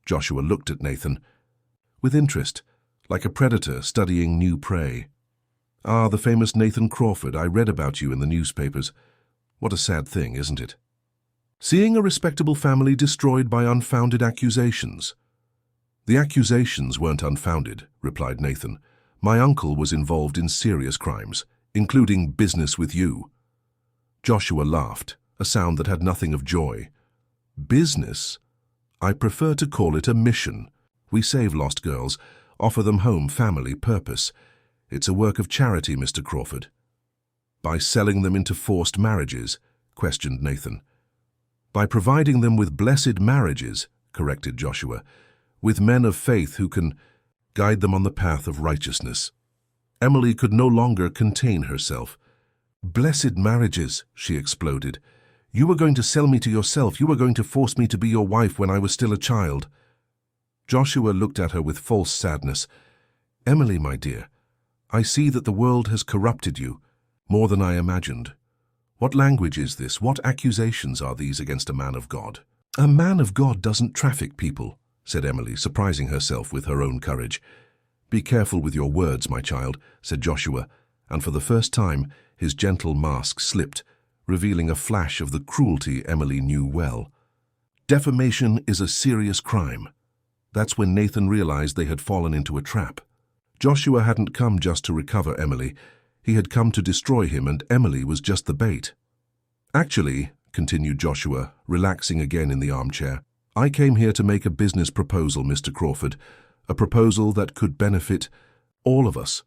A: Joshua looked at Nathan with interest, like a predator studying new prey. Ah, the famous Nathan Crawford. I read about you in the newspapers. What a sad thing, isn't it? Seeing a respectable family destroyed by unfounded accusations. The accusations weren't unfounded, replied Nathan. My uncle was involved in serious crimes, including business with you. Joshua laughed, a sound that had nothing of joy. Business? I prefer to call it a mission. We save lost girls, offer them home, family, purpose. It's a work of charity, Mr. Crawford. By selling them into forced marriages, questioned Nathan. By providing them with blessed marriages, corrected Joshua, with men of faith who can guide them on the path of righteousness. Emily could no longer contain herself. Blessed marriages, she exploded. You were going to sell me to yourself. You were going to force me to be your wife when I was still a child. Joshua looked at her with false sadness. Emily, my dear, I see that the world has corrupted you more than I imagined. What language is this? What accusations are these against a man of God? A man of God doesn't traffic people, said Emily, surprising herself with her own courage. Be careful with your words, my child, said Joshua, and for the first time his gentle mask slipped, revealing a flash of the cruelty Emily knew well. Defamation is a serious crime. That's when Nathan realized they had fallen into a trap. Joshua hadn't come just to recover Emily. He had come to destroy him, and Emily was just the bait. Actually, continued Joshua, relaxing again in the armchair, I came here to make a business proposal, Mr. Crawford, a proposal that could benefit all of us.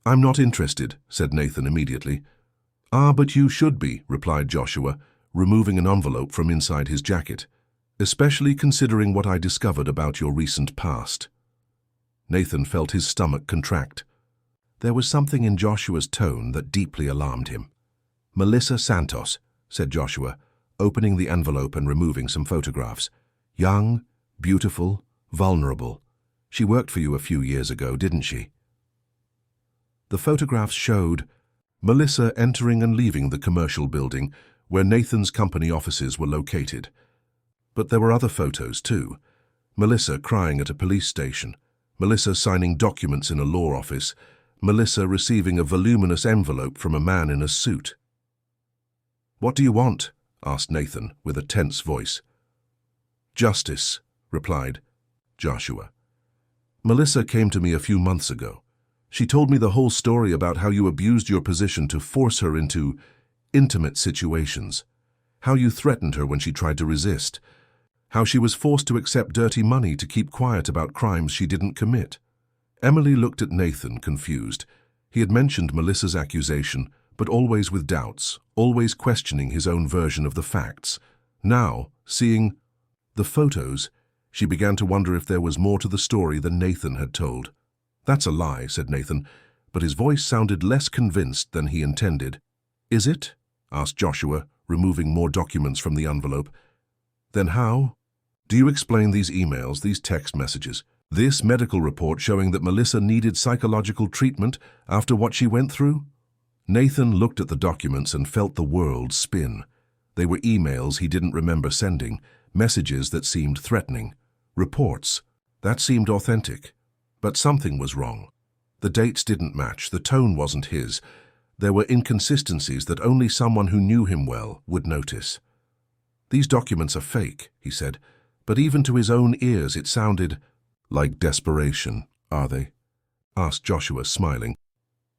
A: I'm not interested, said Nathan immediately. Ah, but you should be, replied Joshua, removing an envelope from inside his jacket, especially considering what I discovered about your recent past. Nathan felt his stomach contract. There was something in Joshua's tone that deeply alarmed him. Melissa Santos, said Joshua, opening the envelope and removing some photographs. Young, beautiful, vulnerable. She worked for you a few years ago, didn't she? The photographs showed Melissa entering and leaving the commercial building where Nathan's company offices were located. But there were other photos too. Melissa crying at a police station, Melissa signing documents in a law office, Melissa receiving a voluminous envelope from a man in a suit. What do you want? Asked Nathan with a tense voice. Justice, replied Joshua. Melissa came to me a few months ago. She told me the whole story about how you abused your position to force her into intimate situations, how you threatened her when she tried to resist, how she was forced to accept dirty money to keep quiet about crimes she didn't commit. Emily looked at Nathan, confused. He had mentioned Melissa's accusation, but always with doubts, always questioning his own version of the facts. Now, seeing the photos, she began to wonder if there was more to the story than Nathan had told. That's a lie, said Nathan, but his voice sounded less convinced than he intended. Is it? Asked Joshua, removing more documents from the envelope. Then how? Do you explain these emails, these text messages, this medical report showing that Melissa needed psychological treatment after what she went through? Nathan looked at the documents and felt the world spin. They were emails he didn't remember sending, messages that seemed threatening, reports that seemed authentic. But something was wrong. The dates didn't match, the tone wasn't his. There were inconsistencies that only someone who knew him well would notice. These documents are fake, he said, but even to his own ears it sounded like desperation. Are they? Asked Joshua, smiling.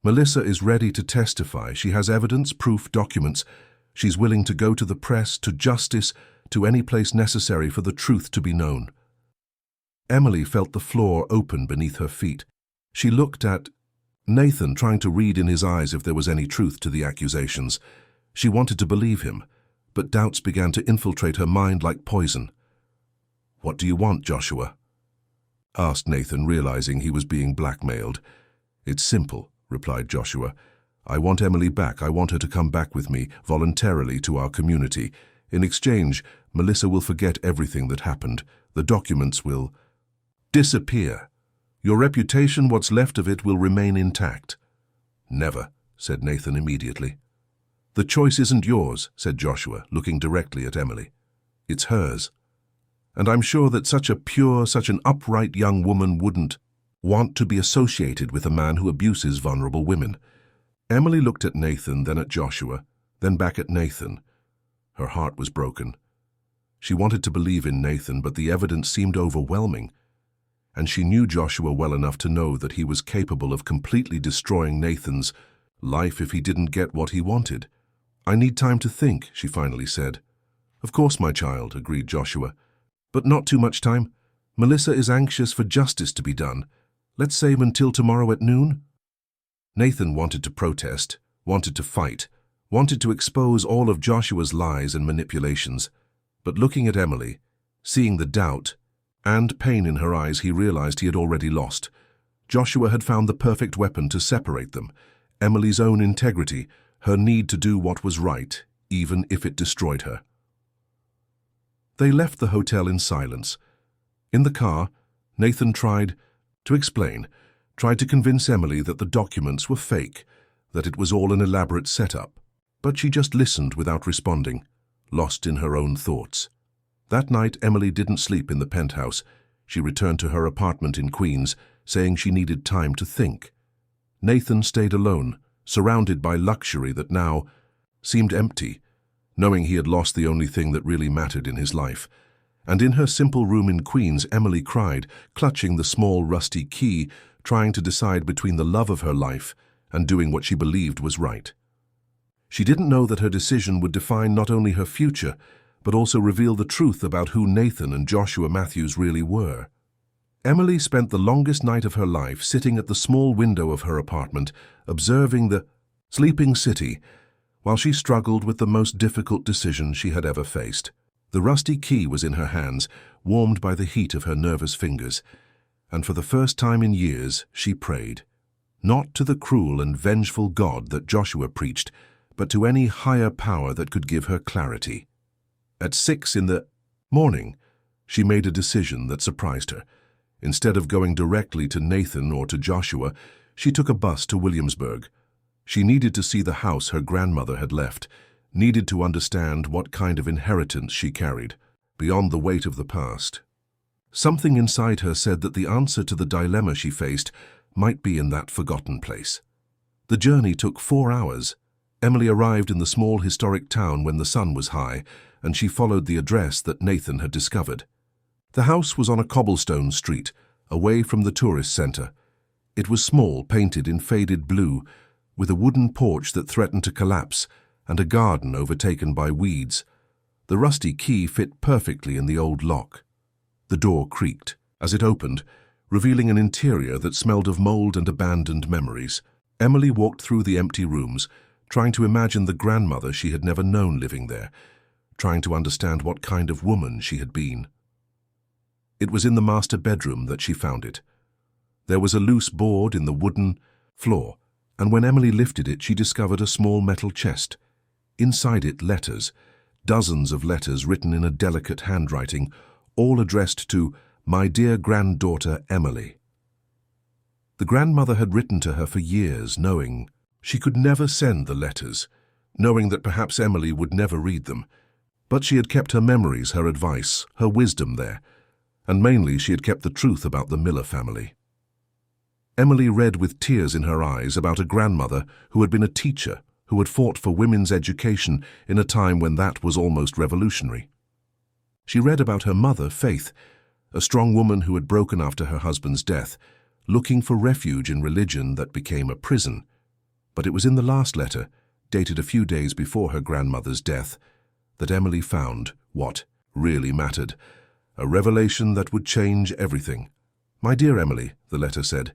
A: Melissa is ready to testify. She has evidence, proof, documents. She's willing to go to the press, to justice, to any place necessary for the truth to be known. Emily felt the floor open beneath her feet. She looked at Nathan, trying to read in his eyes if there was any truth to the accusations. She wanted to believe him, but doubts began to infiltrate her mind like poison. What do you want, Joshua? Asked Nathan, realizing he was being blackmailed. It's simple, replied Joshua. I want Emily back. I want her to come back with me, voluntarily, to our community. In exchange, Melissa will forget everything that happened. The documents will disappear. Your reputation, what's left of it, will remain intact. Never, said Nathan immediately. The choice isn't yours, said Joshua, looking directly at Emily. It's hers. And I'm sure that such an upright young woman wouldn't want to be associated with a man who abuses vulnerable women. Emily looked at Nathan, then at Joshua, then back at Nathan. Her heart was broken. She wanted to believe in Nathan, but the evidence seemed overwhelming. And she knew Joshua well enough to know that he was capable of completely destroying Nathan's life if he didn't get what he wanted. "I need time to think," she finally said. "Of course, my child," agreed Joshua. "But not too much time. Melissa is anxious for justice to be done. Let's save until tomorrow at noon." Nathan wanted to protest, wanted to fight, wanted to expose all of Joshua's lies and manipulations. But looking at Emily, seeing the doubt and pain in her eyes, he realized he had already lost. Joshua had found the perfect weapon to separate them: Emily's own integrity, her need to do what was right, even if it destroyed her. They left the hotel in silence. In the car, Nathan tried to explain, tried to convince Emily that the documents were fake, that it was all an elaborate setup. But she just listened without responding, lost in her own thoughts. That night, Emily didn't sleep in the penthouse. She returned to her apartment in Queens, saying she needed time to think. Nathan stayed alone, surrounded by luxury that now seemed empty, knowing he had lost the only thing that really mattered in his life. And in her simple room in Queens, Emily cried, clutching the small rusty key, trying to decide between the love of her life and doing what she believed was right. She didn't know that her decision would define not only her future, but also reveal the truth about who Nathan and Joshua Matthews really were. Emily spent the longest night of her life sitting at the small window of her apartment, observing the sleeping city, while she struggled with the most difficult decision she had ever faced. The rusty key was in her hands, warmed by the heat of her nervous fingers, and for the first time in years she prayed, not to the cruel and vengeful God that Joshua preached, but to any higher power that could give her clarity. At 6 in the morning, she made a decision that surprised her. Instead of going directly to Nathan or to Joshua, she took a bus to Williamsburg. She needed to see the house her grandmother had left, needed to understand what kind of inheritance she carried, beyond the weight of the past. Something inside her said that the answer to the dilemma she faced might be in that forgotten place. The journey took 4 hours. Emily arrived in the small historic town when the sun was high, and she followed the address that Nathan had discovered. The house was on a cobblestone street, away from the tourist center. It was small, painted in faded blue, with a wooden porch that threatened to collapse and a garden overtaken by weeds. The rusty key fit perfectly in the old lock. The door creaked as it opened, revealing an interior that smelled of mold and abandoned memories. Emily walked through the empty rooms, trying to imagine the grandmother she had never known living there, trying to understand what kind of woman she had been. It was in the master bedroom that she found it. There was a loose board in the wooden floor, and when Emily lifted it, she discovered a small metal chest. Inside it, letters, dozens of letters written in a delicate handwriting, all addressed to "My dear granddaughter Emily." The grandmother had written to her for years, knowing she could never send the letters, knowing that perhaps Emily would never read them. But she had kept her memories, her advice, her wisdom there, and mainly she had kept the truth about the Miller family. Emily read with tears in her eyes about a grandmother who had been a teacher, who had fought for women's education in a time when that was almost revolutionary. She read about her mother, Faith, a strong woman who had broken after her husband's death, looking for refuge in religion that became a prison. But it was in the last letter, dated a few days before her grandmother's death, that Emily found what really mattered, a revelation that would change everything. "My dear Emily," the letter said,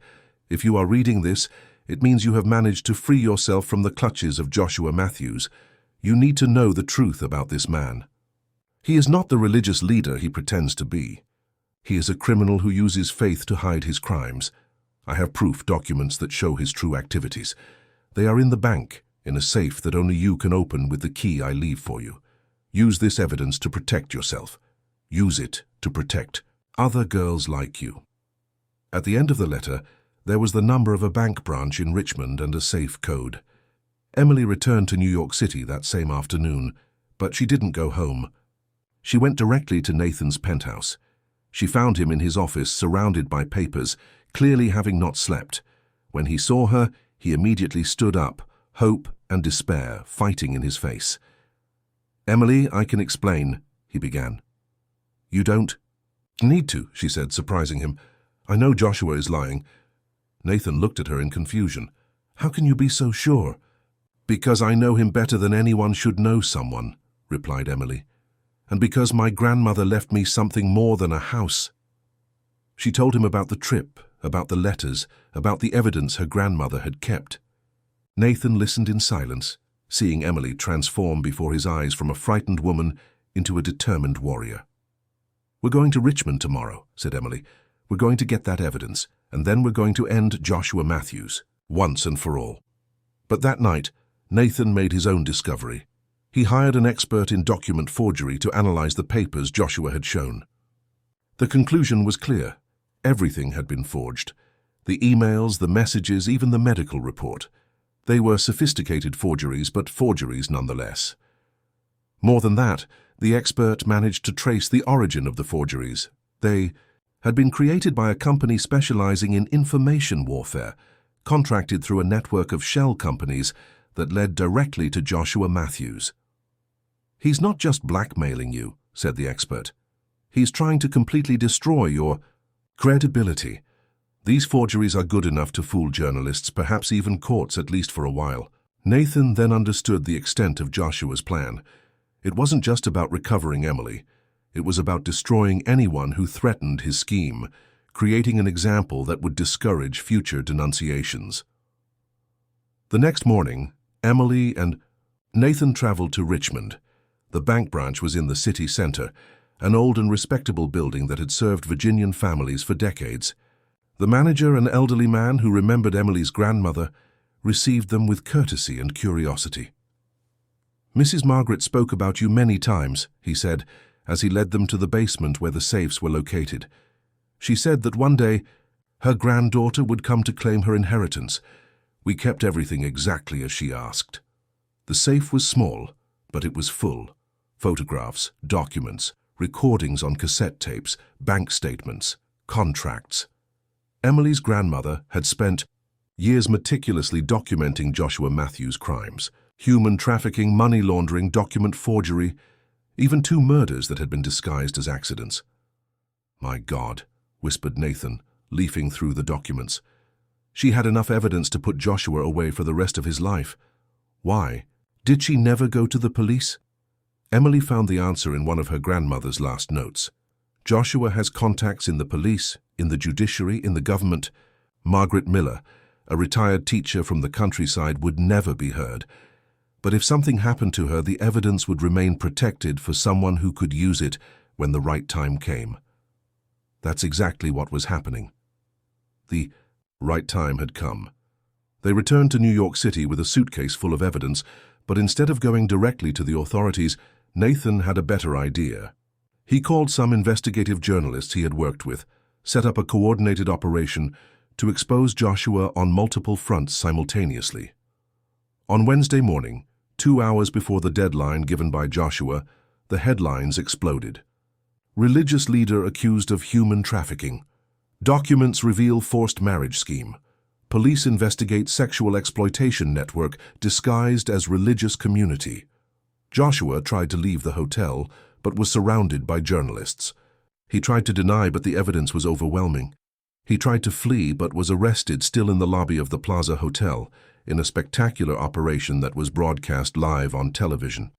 A: "if you are reading this, it means you have managed to free yourself from the clutches of Joshua Matthews. You need to know the truth about this man. He is not the religious leader he pretends to be. He is a criminal who uses faith to hide his crimes. I have proof, documents that show his true activities. They are in the bank, in a safe that only you can open with the key I leave for you. Use this evidence to protect yourself. Use it to protect other girls like you." At the end of the letter, there was the number of a bank branch in Richmond and a safe code. Emily returned to New York City that same afternoon, but she didn't go home. She went directly to Nathan's penthouse. She found him in his office, surrounded by papers, clearly having not slept. When he saw her, he immediately stood up, hope and despair fighting in his face. "Emily, I can explain," he began. "You don't need to," she said, surprising him. "I know Joshua is lying." Nathan looked at her in confusion. "How can you be so sure?" "Because I know him better than anyone should know someone," replied Emily. "And because my grandmother left me something more than a house." She told him about the trip, about the letters, about the evidence her grandmother had kept. Nathan listened in silence, seeing Emily transform before his eyes from a frightened woman into a determined warrior. "We're going to Richmond tomorrow," said Emily. "We're going to get that evidence, and then we're going to end Joshua Matthews, once and for all." But that night, Nathan made his own discovery. He hired an expert in document forgery to analyze the papers Joshua had shown. The conclusion was clear. Everything had been forged. The emails, the messages, even the medical report. They were sophisticated forgeries, but forgeries nonetheless. More than that, the expert managed to trace the origin of the forgeries. They had been created by a company specializing in information warfare, contracted through a network of shell companies that led directly to Joshua Matthews. "He's not just blackmailing you," said the expert. "He's trying to completely destroy your credibility. These forgeries are good enough to fool journalists, perhaps even courts, at least for a while." Nathan then understood the extent of Joshua's plan. It wasn't just about recovering Emily. It was about destroying anyone who threatened his scheme, creating an example that would discourage future denunciations. The next morning, Emily and Nathan traveled to Richmond. The bank branch was in the city center, an old and respectable building that had served Virginian families for decades. The manager, an elderly man who remembered Emily's grandmother, received them with courtesy and curiosity. "Mrs. Margaret spoke about you many times," he said, as he led them to the basement where the safes were located. "She said that one day her granddaughter would come to claim her inheritance. We kept everything exactly as she asked." The safe was small, but it was full. Photographs, documents, recordings on cassette tapes, bank statements, contracts. Emily's grandmother had spent years meticulously documenting Joshua Matthews' crimes: human trafficking, money laundering, document forgery, even 2 murders that had been disguised as accidents. "My God," whispered Nathan, leafing through the documents. "She had enough evidence to put Joshua away for the rest of his life. Why? Did she never go to the police?" Emily found the answer in one of her grandmother's last notes. "Joshua has contacts in the police, in the judiciary, in the government. Margaret Miller, a retired teacher from the countryside, would never be heard. But if something happened to her, the evidence would remain protected for someone who could use it when the right time came." That's exactly what was happening. The right time had come. They returned to New York City with a suitcase full of evidence, but instead of going directly to the authorities, Nathan had a better idea. He called some investigative journalists he had worked with, set up a coordinated operation to expose Joshua on multiple fronts simultaneously. On Wednesday morning, 2 hours before the deadline given by Joshua, the headlines exploded. "Religious leader accused of human trafficking. Documents reveal forced marriage scheme. Police investigate sexual exploitation network disguised as religious community." Joshua tried to leave the hotel, but was surrounded by journalists. He tried to deny, but the evidence was overwhelming. He tried to flee, but was arrested still in the lobby of the Plaza Hotel, in a spectacular operation that was broadcast live on television.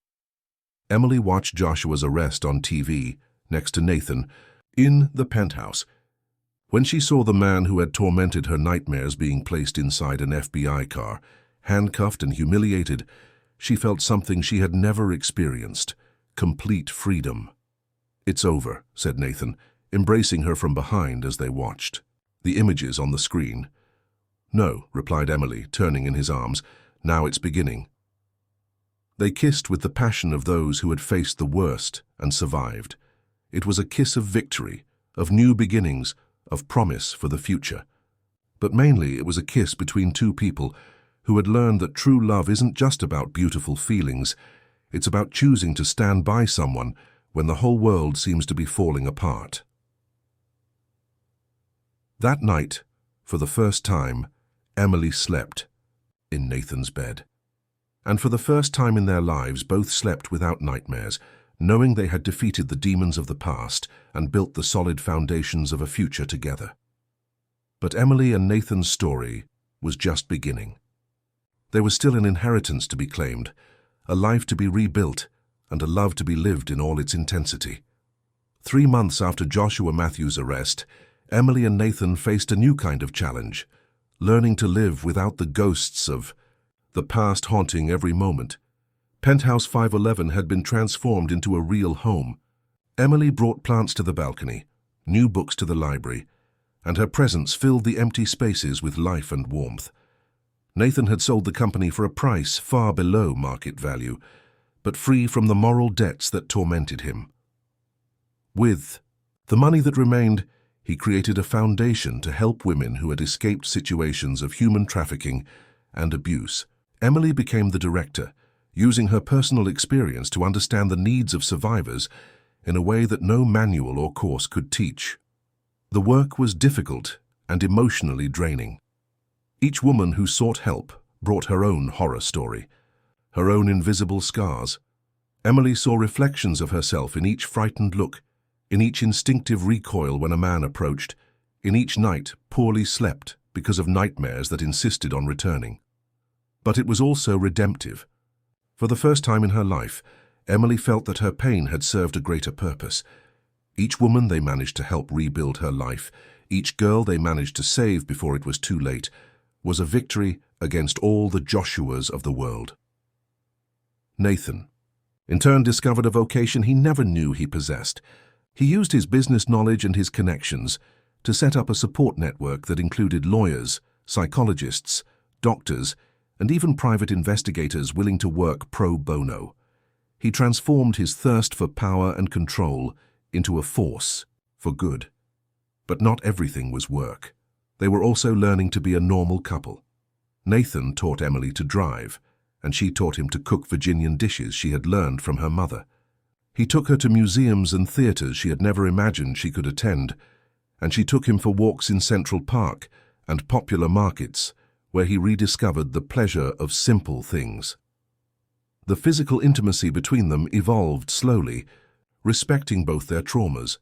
A: Emily watched Joshua's arrest on TV, next to Nathan, in the penthouse. When she saw the man who had tormented her nightmares being placed inside an FBI car, handcuffed and humiliated, she felt something she had never experienced: complete freedom. "It's over," said Nathan, embracing her from behind as they watched the images on the screen. "No," replied Emily, turning in his arms. "Now it's beginning." They kissed with the passion of those who had faced the worst and survived. It was a kiss of victory, of new beginnings, of promise for the future. But mainly it was a kiss between 2 people who had learned that true love isn't just about beautiful feelings. It's about choosing to stand by someone when the whole world seems to be falling apart. That night, for the first time, Emily slept in Nathan's bed. And for the first time in their lives, both slept without nightmares, knowing they had defeated the demons of the past and built the solid foundations of a future together. But Emily and Nathan's story was just beginning. There was still an inheritance to be claimed, a life to be rebuilt, and a love to be lived in all its intensity. 3 months after Joshua Matthews' arrest, Emily and Nathan faced a new kind of challenge, learning to live without the ghosts of the past haunting every moment. Penthouse 511 had been transformed into a real home. Emily brought plants to the balcony, new books to the library, and her presence filled the empty spaces with life and warmth. Nathan had sold the company for a price far below market value, but free from the moral debts that tormented him. With the money that remained, he created a foundation to help women who had escaped situations of human trafficking and abuse. Emily became the director, using her personal experience to understand the needs of survivors in a way that no manual or course could teach. The work was difficult and emotionally draining. Each woman who sought help brought her own horror story, her own invisible scars. Emily saw reflections of herself in each frightened look, in each instinctive recoil when a man approached, in each night poorly slept because of nightmares that insisted on returning. But it was also redemptive. For the first time in her life, Emily felt that her pain had served a greater purpose. Each woman they managed to help rebuild her life, each girl they managed to save before it was too late, was a victory against all the Joshuas of the world. Nathan, in turn, discovered a vocation he never knew he possessed. He used his business knowledge and his connections to set up a support network that included lawyers, psychologists, doctors, and even private investigators willing to work pro bono. He transformed his thirst for power and control into a force for good. But not everything was work. They were also learning to be a normal couple. Nathan taught Emily to drive, and she taught him to cook Virginian dishes she had learned from her mother. He took her to museums and theaters she had never imagined she could attend, and she took him for walks in Central Park and popular markets, where he rediscovered the pleasure of simple things. The physical intimacy between them evolved slowly, respecting both their traumas.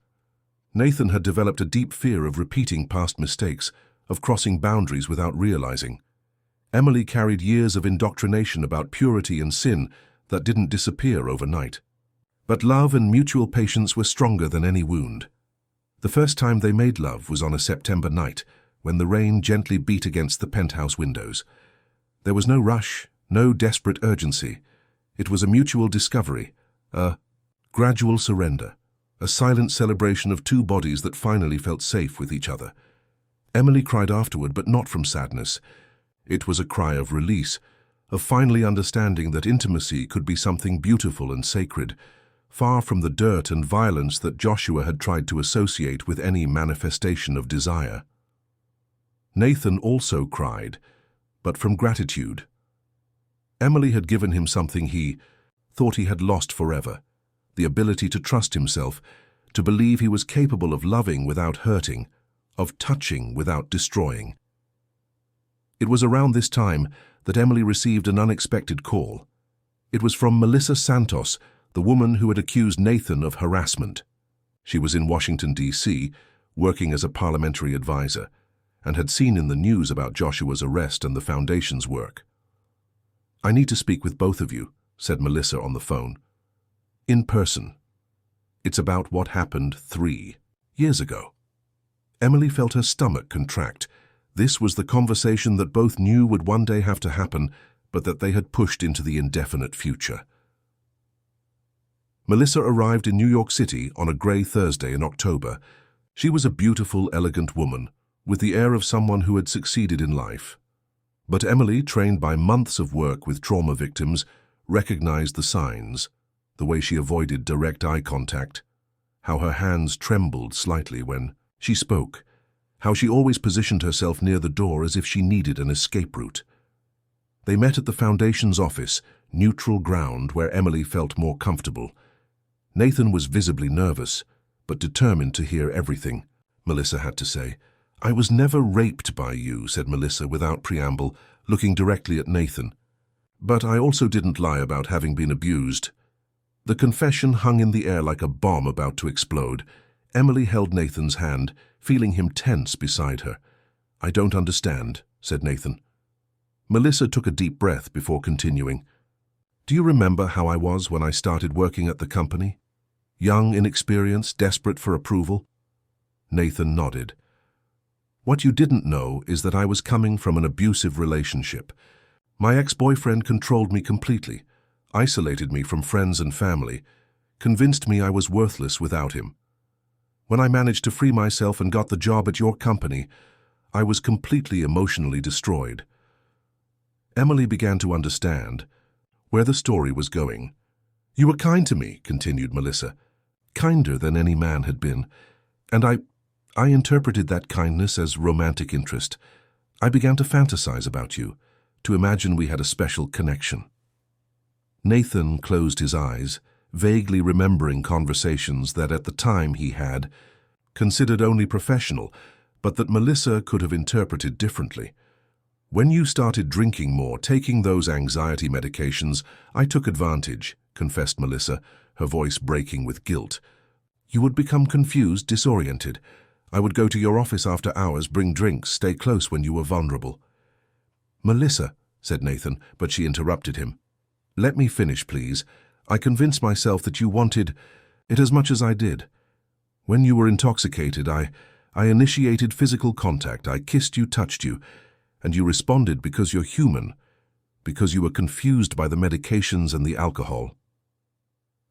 A: Nathan had developed a deep fear of repeating past mistakes, of crossing boundaries without realizing. Emily carried years of indoctrination about purity and sin that didn't disappear overnight. But love and mutual patience were stronger than any wound. The first time they made love was on a September night, when the rain gently beat against the penthouse windows. There was no rush, no desperate urgency. It was a mutual discovery, a gradual surrender, a silent celebration of two bodies that finally felt safe with each other. Emily cried afterward, but not from sadness. It was a cry of release, of finally understanding that intimacy could be something beautiful and sacred, far from the dirt and violence that Joshua had tried to associate with any manifestation of desire. Nathan also cried, but from gratitude. Emily had given him something he thought he had lost forever, the ability to trust himself, to believe he was capable of loving without hurting, of touching without destroying. It was around this time that Emily received an unexpected call. It was from Melissa Santos, the woman who had accused Nathan of harassment. She was in Washington, D.C., working as a parliamentary advisor, and had seen in the news about Joshua's arrest and the Foundation's work. "I need to speak with both of you," said Melissa on the phone. "In person. It's about what happened 3 years ago." Emily felt her stomach contract. This was the conversation that both knew would one day have to happen, but that they had pushed into the indefinite future. Melissa arrived in New York City on a gray Thursday in October. She was a beautiful, elegant woman, with the air of someone who had succeeded in life. But Emily, trained by months of work with trauma victims, recognized the signs, the way she avoided direct eye contact, how her hands trembled slightly when she spoke, how she always positioned herself near the door as if she needed an escape route. They met at the Foundation's office, neutral ground where Emily felt more comfortable. Nathan was visibly nervous, but determined to hear everything. Melissa had to say. "I was never raped by you," said Melissa without preamble, looking directly at Nathan. "But I also didn't lie about having been abused." The confession hung in the air like a bomb about to explode. Emily held Nathan's hand, feeling him tense beside her. "I don't understand," said Nathan. Melissa took a deep breath before continuing. "Do you remember how I was when I started working at the company? Young, inexperienced, desperate for approval?" Nathan nodded. "What you didn't know is that I was coming from an abusive relationship. My ex-boyfriend controlled me completely, isolated me from friends and family, convinced me I was worthless without him. When I managed to free myself and got the job at your company, I was completely emotionally destroyed." Emily began to understand where the story was going. "You were kind to me," continued Melissa, "kinder than any man had been, and I interpreted that kindness as romantic interest. I began to fantasize about you, to imagine we had a special connection." Nathan closed his eyes, vaguely remembering conversations that at the time he had considered only professional, but that Melissa could have interpreted differently. "When you started drinking more, taking those anxiety medications, I took advantage," confessed Melissa, her voice breaking with guilt. "You would become confused, disoriented. I would go to your office after hours, bring drinks, stay close when you were vulnerable." "Melissa," said Nathan, but she interrupted him. "Let me finish, please. I convinced myself that you wanted it as much as I did. When you were intoxicated, I initiated physical contact. I kissed you, touched you, and you responded because you're human, because you were confused by the medications and the alcohol."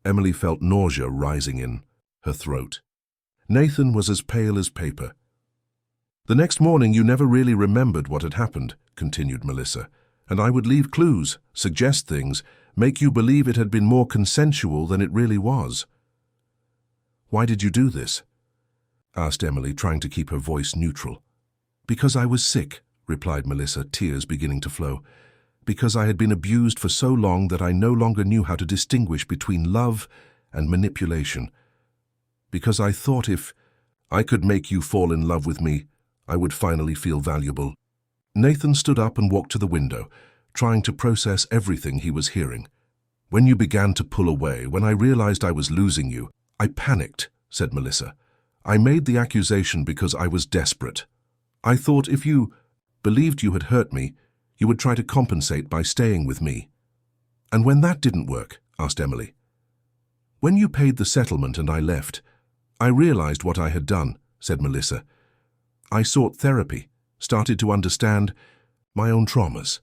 A: Emily felt nausea rising in her throat. Nathan was as pale as paper. "The next morning you never really remembered what had happened," continued Melissa, "and I would leave clues, suggest things, make you believe it had been more consensual than it really was." "Why did you do this?" asked Emily, trying to keep her voice neutral. "Because I was sick," replied Melissa, tears beginning to flow. "Because I had been abused for so long that I no longer knew how to distinguish between love and manipulation. Because I thought if I could make you fall in love with me, I would finally feel valuable." Nathan stood up and walked to the window, trying to process everything he was hearing. "When you began to pull away, when I realized I was losing you, I panicked," said Melissa. "I made the accusation because I was desperate. I thought if you believed you had hurt me, you would try to compensate by staying with me." "And when that didn't work?" asked Emily. "When you paid the settlement and I left, I realized what I had done," said Melissa. "I sought therapy, started to understand my own traumas.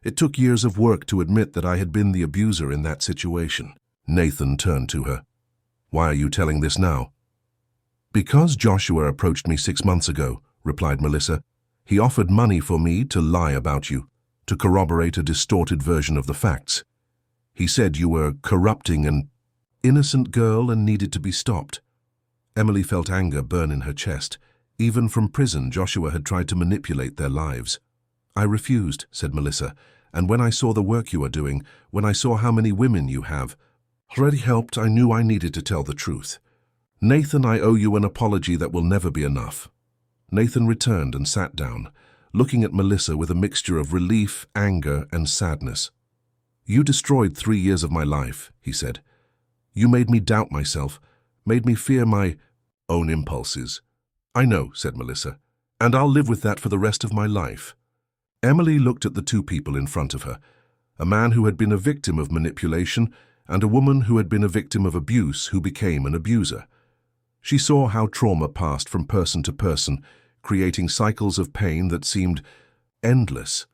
A: It took years of work to admit that I had been the abuser in that situation." Nathan turned to her. "Why are you telling this now?" "Because Joshua approached me 6 months ago," replied Melissa. "He offered money for me to lie about you, to corroborate a distorted version of the facts. He said you were corrupting an innocent girl and needed to be stopped." Emily felt anger burn in her chest. Even from prison, Joshua had tried to manipulate their lives. "I refused," said Melissa, "and when I saw the work you are doing, when I saw how many women you have already helped, I knew I needed to tell the truth. Nathan, I owe you an apology that will never be enough." Nathan returned and sat down, looking at Melissa with a mixture of relief, anger, and sadness. "You destroyed 3 years of my life," he said. "You made me doubt myself, made me fear my own impulses." "I know," said Melissa, "and I'll live with that for the rest of my life." Emily looked at the two people in front of her, a man who had been a victim of manipulation and a woman who had been a victim of abuse who became an abuser. She saw how trauma passed from person to person, creating cycles of pain that seemed endless.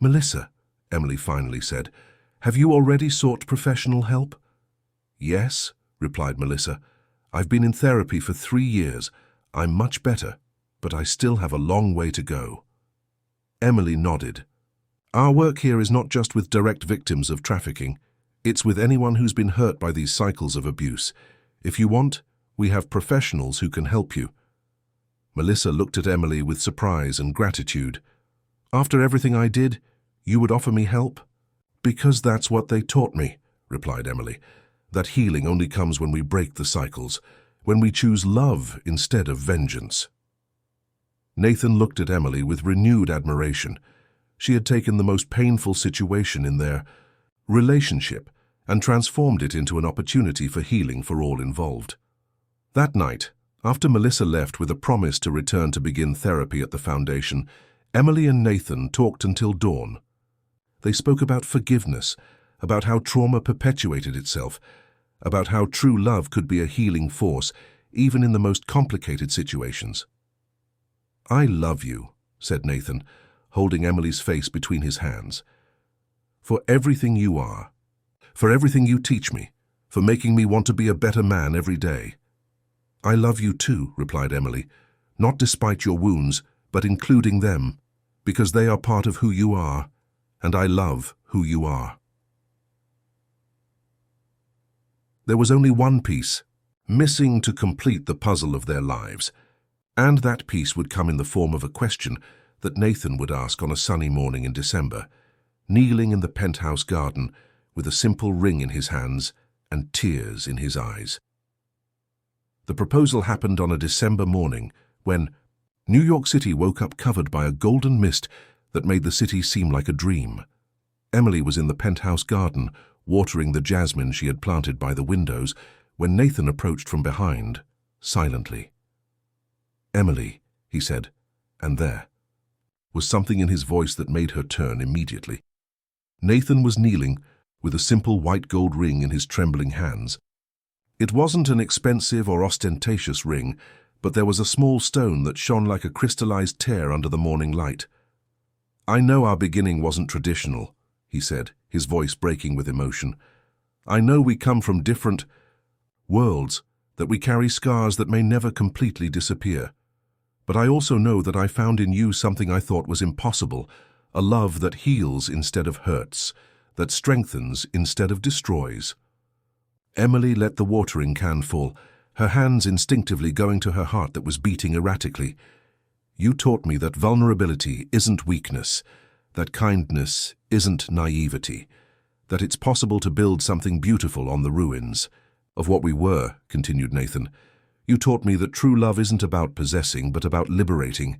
A: "Melissa," Emily finally said, "have you already sought professional help?" "Yes," replied Melissa. "I've been in therapy for 3 years. I'm much better, but I still have a long way to go." Emily nodded. "Our work here is not just with direct victims of trafficking. It's with anyone who's been hurt by these cycles of abuse. If you want, we have professionals who can help you." Melissa looked at Emily with surprise and gratitude. "After everything I did, you would offer me help?" "Because that's what they taught me," replied Emily. that healing only comes when we break the cycles, when we choose love instead of vengeance. Nathan looked at Emily with renewed admiration. She had taken the most painful situation in their relationship and transformed it into an opportunity for healing for all involved. That night, after Melissa left with a promise to return to begin therapy at the foundation, Emily and Nathan talked until dawn. They spoke about forgiveness, about how trauma perpetuated itself, about how true love could be a healing force, even in the most complicated situations. "I love you," said Nathan, holding Emily's face between his hands. "For everything you are, for everything you teach me, for making me want to be a better man every day." "I love you too," replied Emily, "not despite your wounds, but including them, because they are part of who you are, and I love who you are." There was only one piece, missing to complete the puzzle of their lives, and that piece would come in the form of a question that Nathan would ask on a sunny morning in December, kneeling in the penthouse garden with a simple ring in his hands and tears in his eyes. The proposal happened on a December morning when New York City woke up covered by a golden mist that made the city seem like a dream. Emily was in the penthouse garden, watering the jasmine she had planted by the windows, when Nathan approached from behind, silently. "Emily," he said, and there was something in his voice that made her turn immediately. Nathan was kneeling, with a simple white gold ring in his trembling hands. It wasn't an expensive or ostentatious ring, but there was a small stone that shone like a crystallized tear under the morning light. "I know our beginning wasn't traditional," he said, his voice breaking with emotion. "I know we come from different worlds, that we carry scars that may never completely disappear. But I also know that I found in you something I thought was impossible, a love that heals instead of hurts, that strengthens instead of destroys." Emily let the watering can fall, her hands instinctively going to her heart that was beating erratically. "You taught me that vulnerability isn't weakness, that kindness isn't naivety, that it's possible to build something beautiful on the ruins of what we were," continued Nathan. "You taught me that true love isn't about possessing, but about liberating.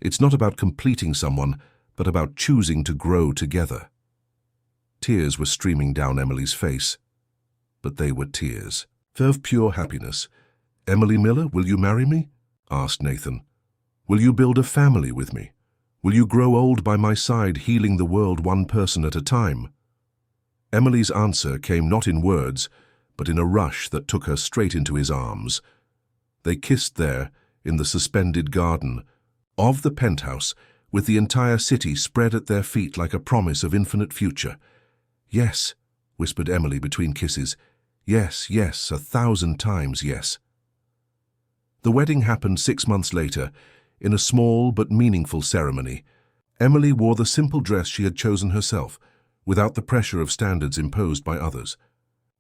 A: It's not about completing someone, but about choosing to grow together." Tears were streaming down Emily's face, but they were tears of pure happiness. "Emily Miller, will you marry me?" asked Nathan. "Will you build a family with me? Will you grow old by my side, healing the world one person at a time?" Emily's answer came not in words, but in a rush that took her straight into his arms. They kissed there, in the suspended garden of the penthouse, with the entire city spread at their feet like a promise of infinite future. "Yes," whispered Emily between kisses. "Yes, yes, 1,000 times yes." The wedding happened 6 months later, in a small but meaningful ceremony. Emily wore the simple dress she had chosen herself, without the pressure of standards imposed by others.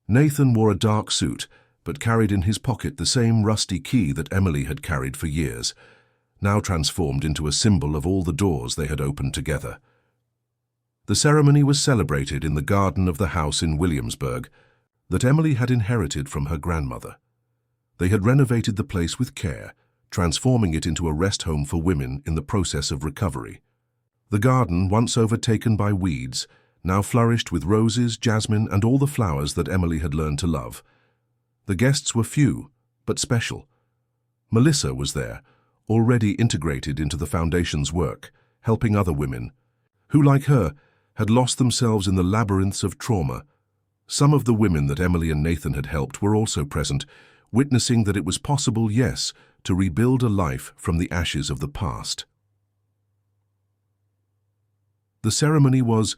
A: Nathan wore a dark suit, but carried in his pocket the same rusty key that Emily had carried for years, now transformed into a symbol of all the doors they had opened together. The ceremony was celebrated in the garden of the house in Williamsburg that Emily had inherited from her grandmother. They had renovated the place with care, transforming it into a rest home for women in the process of recovery. The garden, once overtaken by weeds, now flourished with roses, jasmine, and all the flowers that Emily had learned to love. The guests were few, but special. Melissa was there, already integrated into the foundation's work, helping other women, who, like her, had lost themselves in the labyrinths of trauma. Some of the women that Emily and Nathan had helped were also present, witnessing that it was possible, yes, to rebuild a life from the ashes of the past. The ceremony was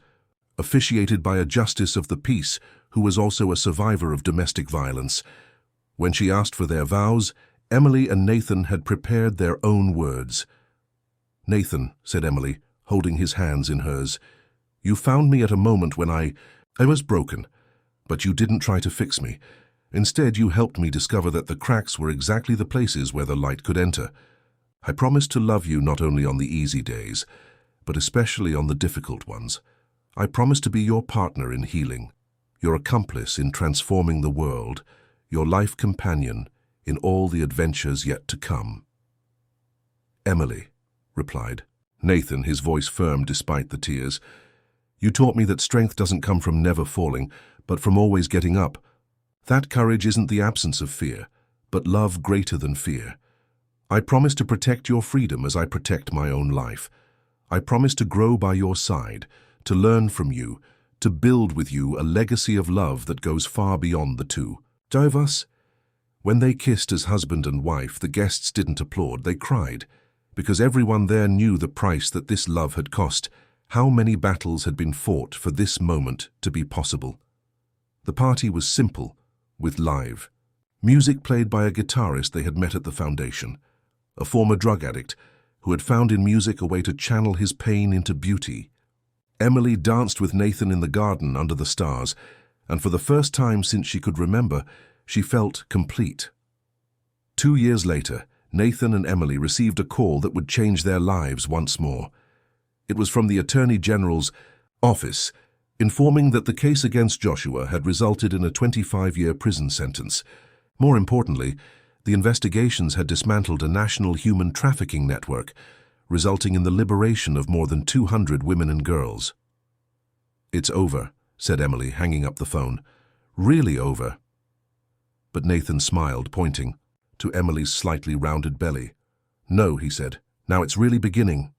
A: officiated by a justice of the peace who was also a survivor of domestic violence. When she asked for their vows, Emily and Nathan had prepared their own words. "Nathan," said Emily, holding his hands in hers, "you found me at a moment when I was broken, but you didn't try to fix me. Instead, you helped me discover that the cracks were exactly the places where the light could enter. I promise to love you not only on the easy days, but especially on the difficult ones. I promise to be your partner in healing." your accomplice in transforming the world, your life companion in all the adventures yet to come." "Emily," replied Nathan, his voice firm despite the tears. "You taught me that strength doesn't come from never falling, but from always getting up. That courage isn't the absence of fear, but love greater than fear. I promise to protect your freedom as I protect my own life. I promise to grow by your side, to learn from you, to build with you a legacy of love that goes far beyond the two of us." When they kissed as husband and wife, the guests didn't applaud, they cried, because everyone there knew the price that this love had cost, how many battles had been fought for this moment to be possible. The party was simple, with live music played by a guitarist they had met at the foundation, a former drug addict who had found in music a way to channel his pain into beauty. Emily danced with Nathan in the garden under the stars, and for the first time since she could remember, she felt complete. 2 years later, Nathan and Emily received a call that would change their lives once more. It was from the Attorney General's office, informing that the case against Joshua had resulted in a 25-year prison sentence. More importantly, the investigations had dismantled a national human trafficking network, resulting in the liberation of more than 200 women and girls. "It's over," said Emily, hanging up the phone. "Really over." But Nathan smiled, pointing to Emily's slightly rounded belly. "No," he said, "now it's really beginning."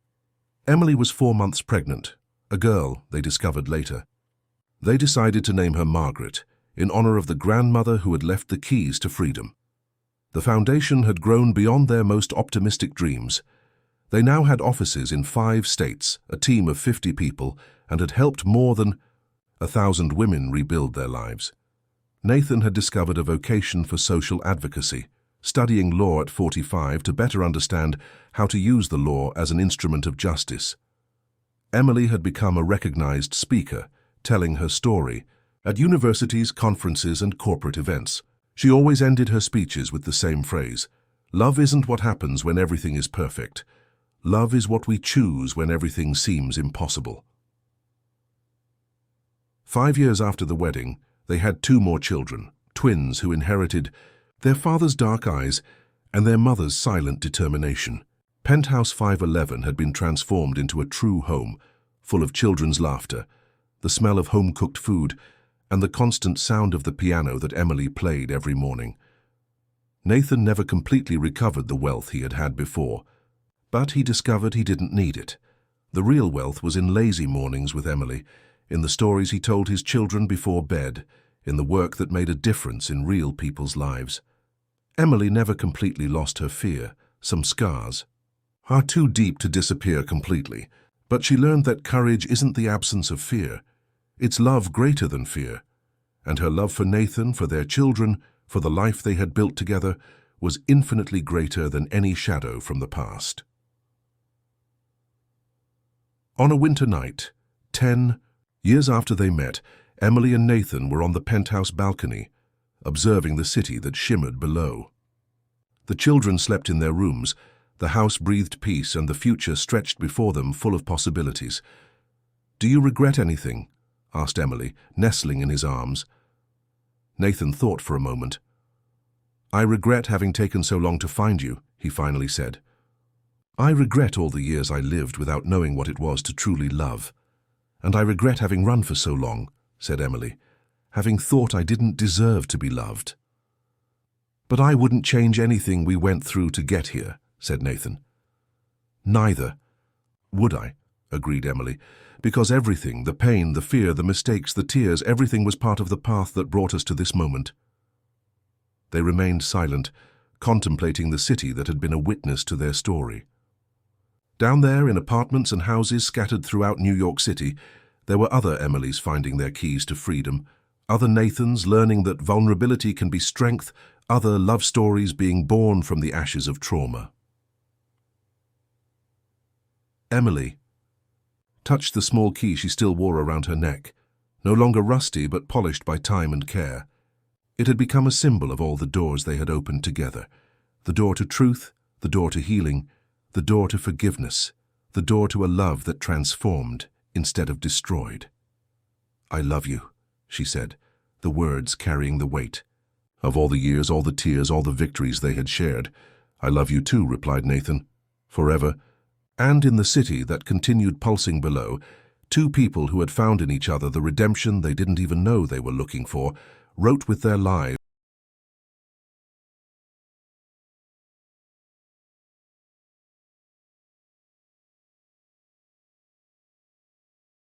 A: Emily was 4 months pregnant, a girl, they discovered later. They decided to name her Margaret, in honor of the grandmother who had left the keys to freedom. The foundation had grown beyond their most optimistic dreams. They now had offices in 5 states, a team of 50 people, and had helped more than 1,000 women rebuild their lives. Nathan had discovered a vocation for social advocacy, studying law at 45 to better understand how to use the law as an instrument of justice. Emily had become a recognized speaker, telling her story at universities, conferences, and corporate events. She always ended her speeches with the same phrase: "Love isn't what happens when everything is perfect. Love is what we choose when everything seems impossible." 5 years after the wedding, they had 2 more children, twins who inherited their father's dark eyes and their mother's silent determination. Penthouse 511 had been transformed into a true home, full of children's laughter, the smell of home-cooked food, and the constant sound of the piano that Emily played every morning. Nathan never completely recovered the wealth he had had before, but he discovered he didn't need it. The real wealth was in lazy mornings with Emily, in the stories he told his children before bed, in the work that made a difference in real people's lives. Emily never completely lost her fear. Some scars are too deep to disappear completely, but she learned that courage isn't the absence of fear. It's love greater than fear. And her love for Nathan, for their children, for the life they had built together, was infinitely greater than any shadow from the past. On a winter night, 10 years after they met, Emily and Nathan were on the penthouse balcony, observing the city that shimmered below. The children slept in their rooms, the house breathed peace, and the future stretched before them full of possibilities. "Do you regret anything?" asked Emily, nestling in his arms. Nathan thought for a moment. "I regret having taken so long to find you," he finally said. "I regret all the years I lived without knowing what it was to truly love. And I regret having run for so long," said Emily, "having thought I didn't deserve to be loved." "But I wouldn't change anything we went through to get here," said Nathan. "Neither would I," agreed Emily, "because everything, the pain, the fear, the mistakes, the tears, everything was part of the path that brought us to this moment." They remained silent, contemplating the city that had been a witness to their story. Down there, in apartments and houses scattered throughout New York City, there were other Emilys finding their keys to freedom, other Nathans learning that vulnerability can be strength, other love stories being born from the ashes of trauma. Emily touched the small key she still wore around her neck, no longer rusty but polished by time and care. It had become a symbol of all the doors they had opened together: the door to truth, the door to healing, the door to forgiveness, the door to a love that transformed instead of destroyed. "I love you," she said, the words carrying the weight. Of all the years, all the tears, all the victories they had shared. "I love you too," replied Nathan. "Forever." And in the city that continued pulsing below, two people who had found in each other the redemption they didn't even know they were looking for, wrote with their lives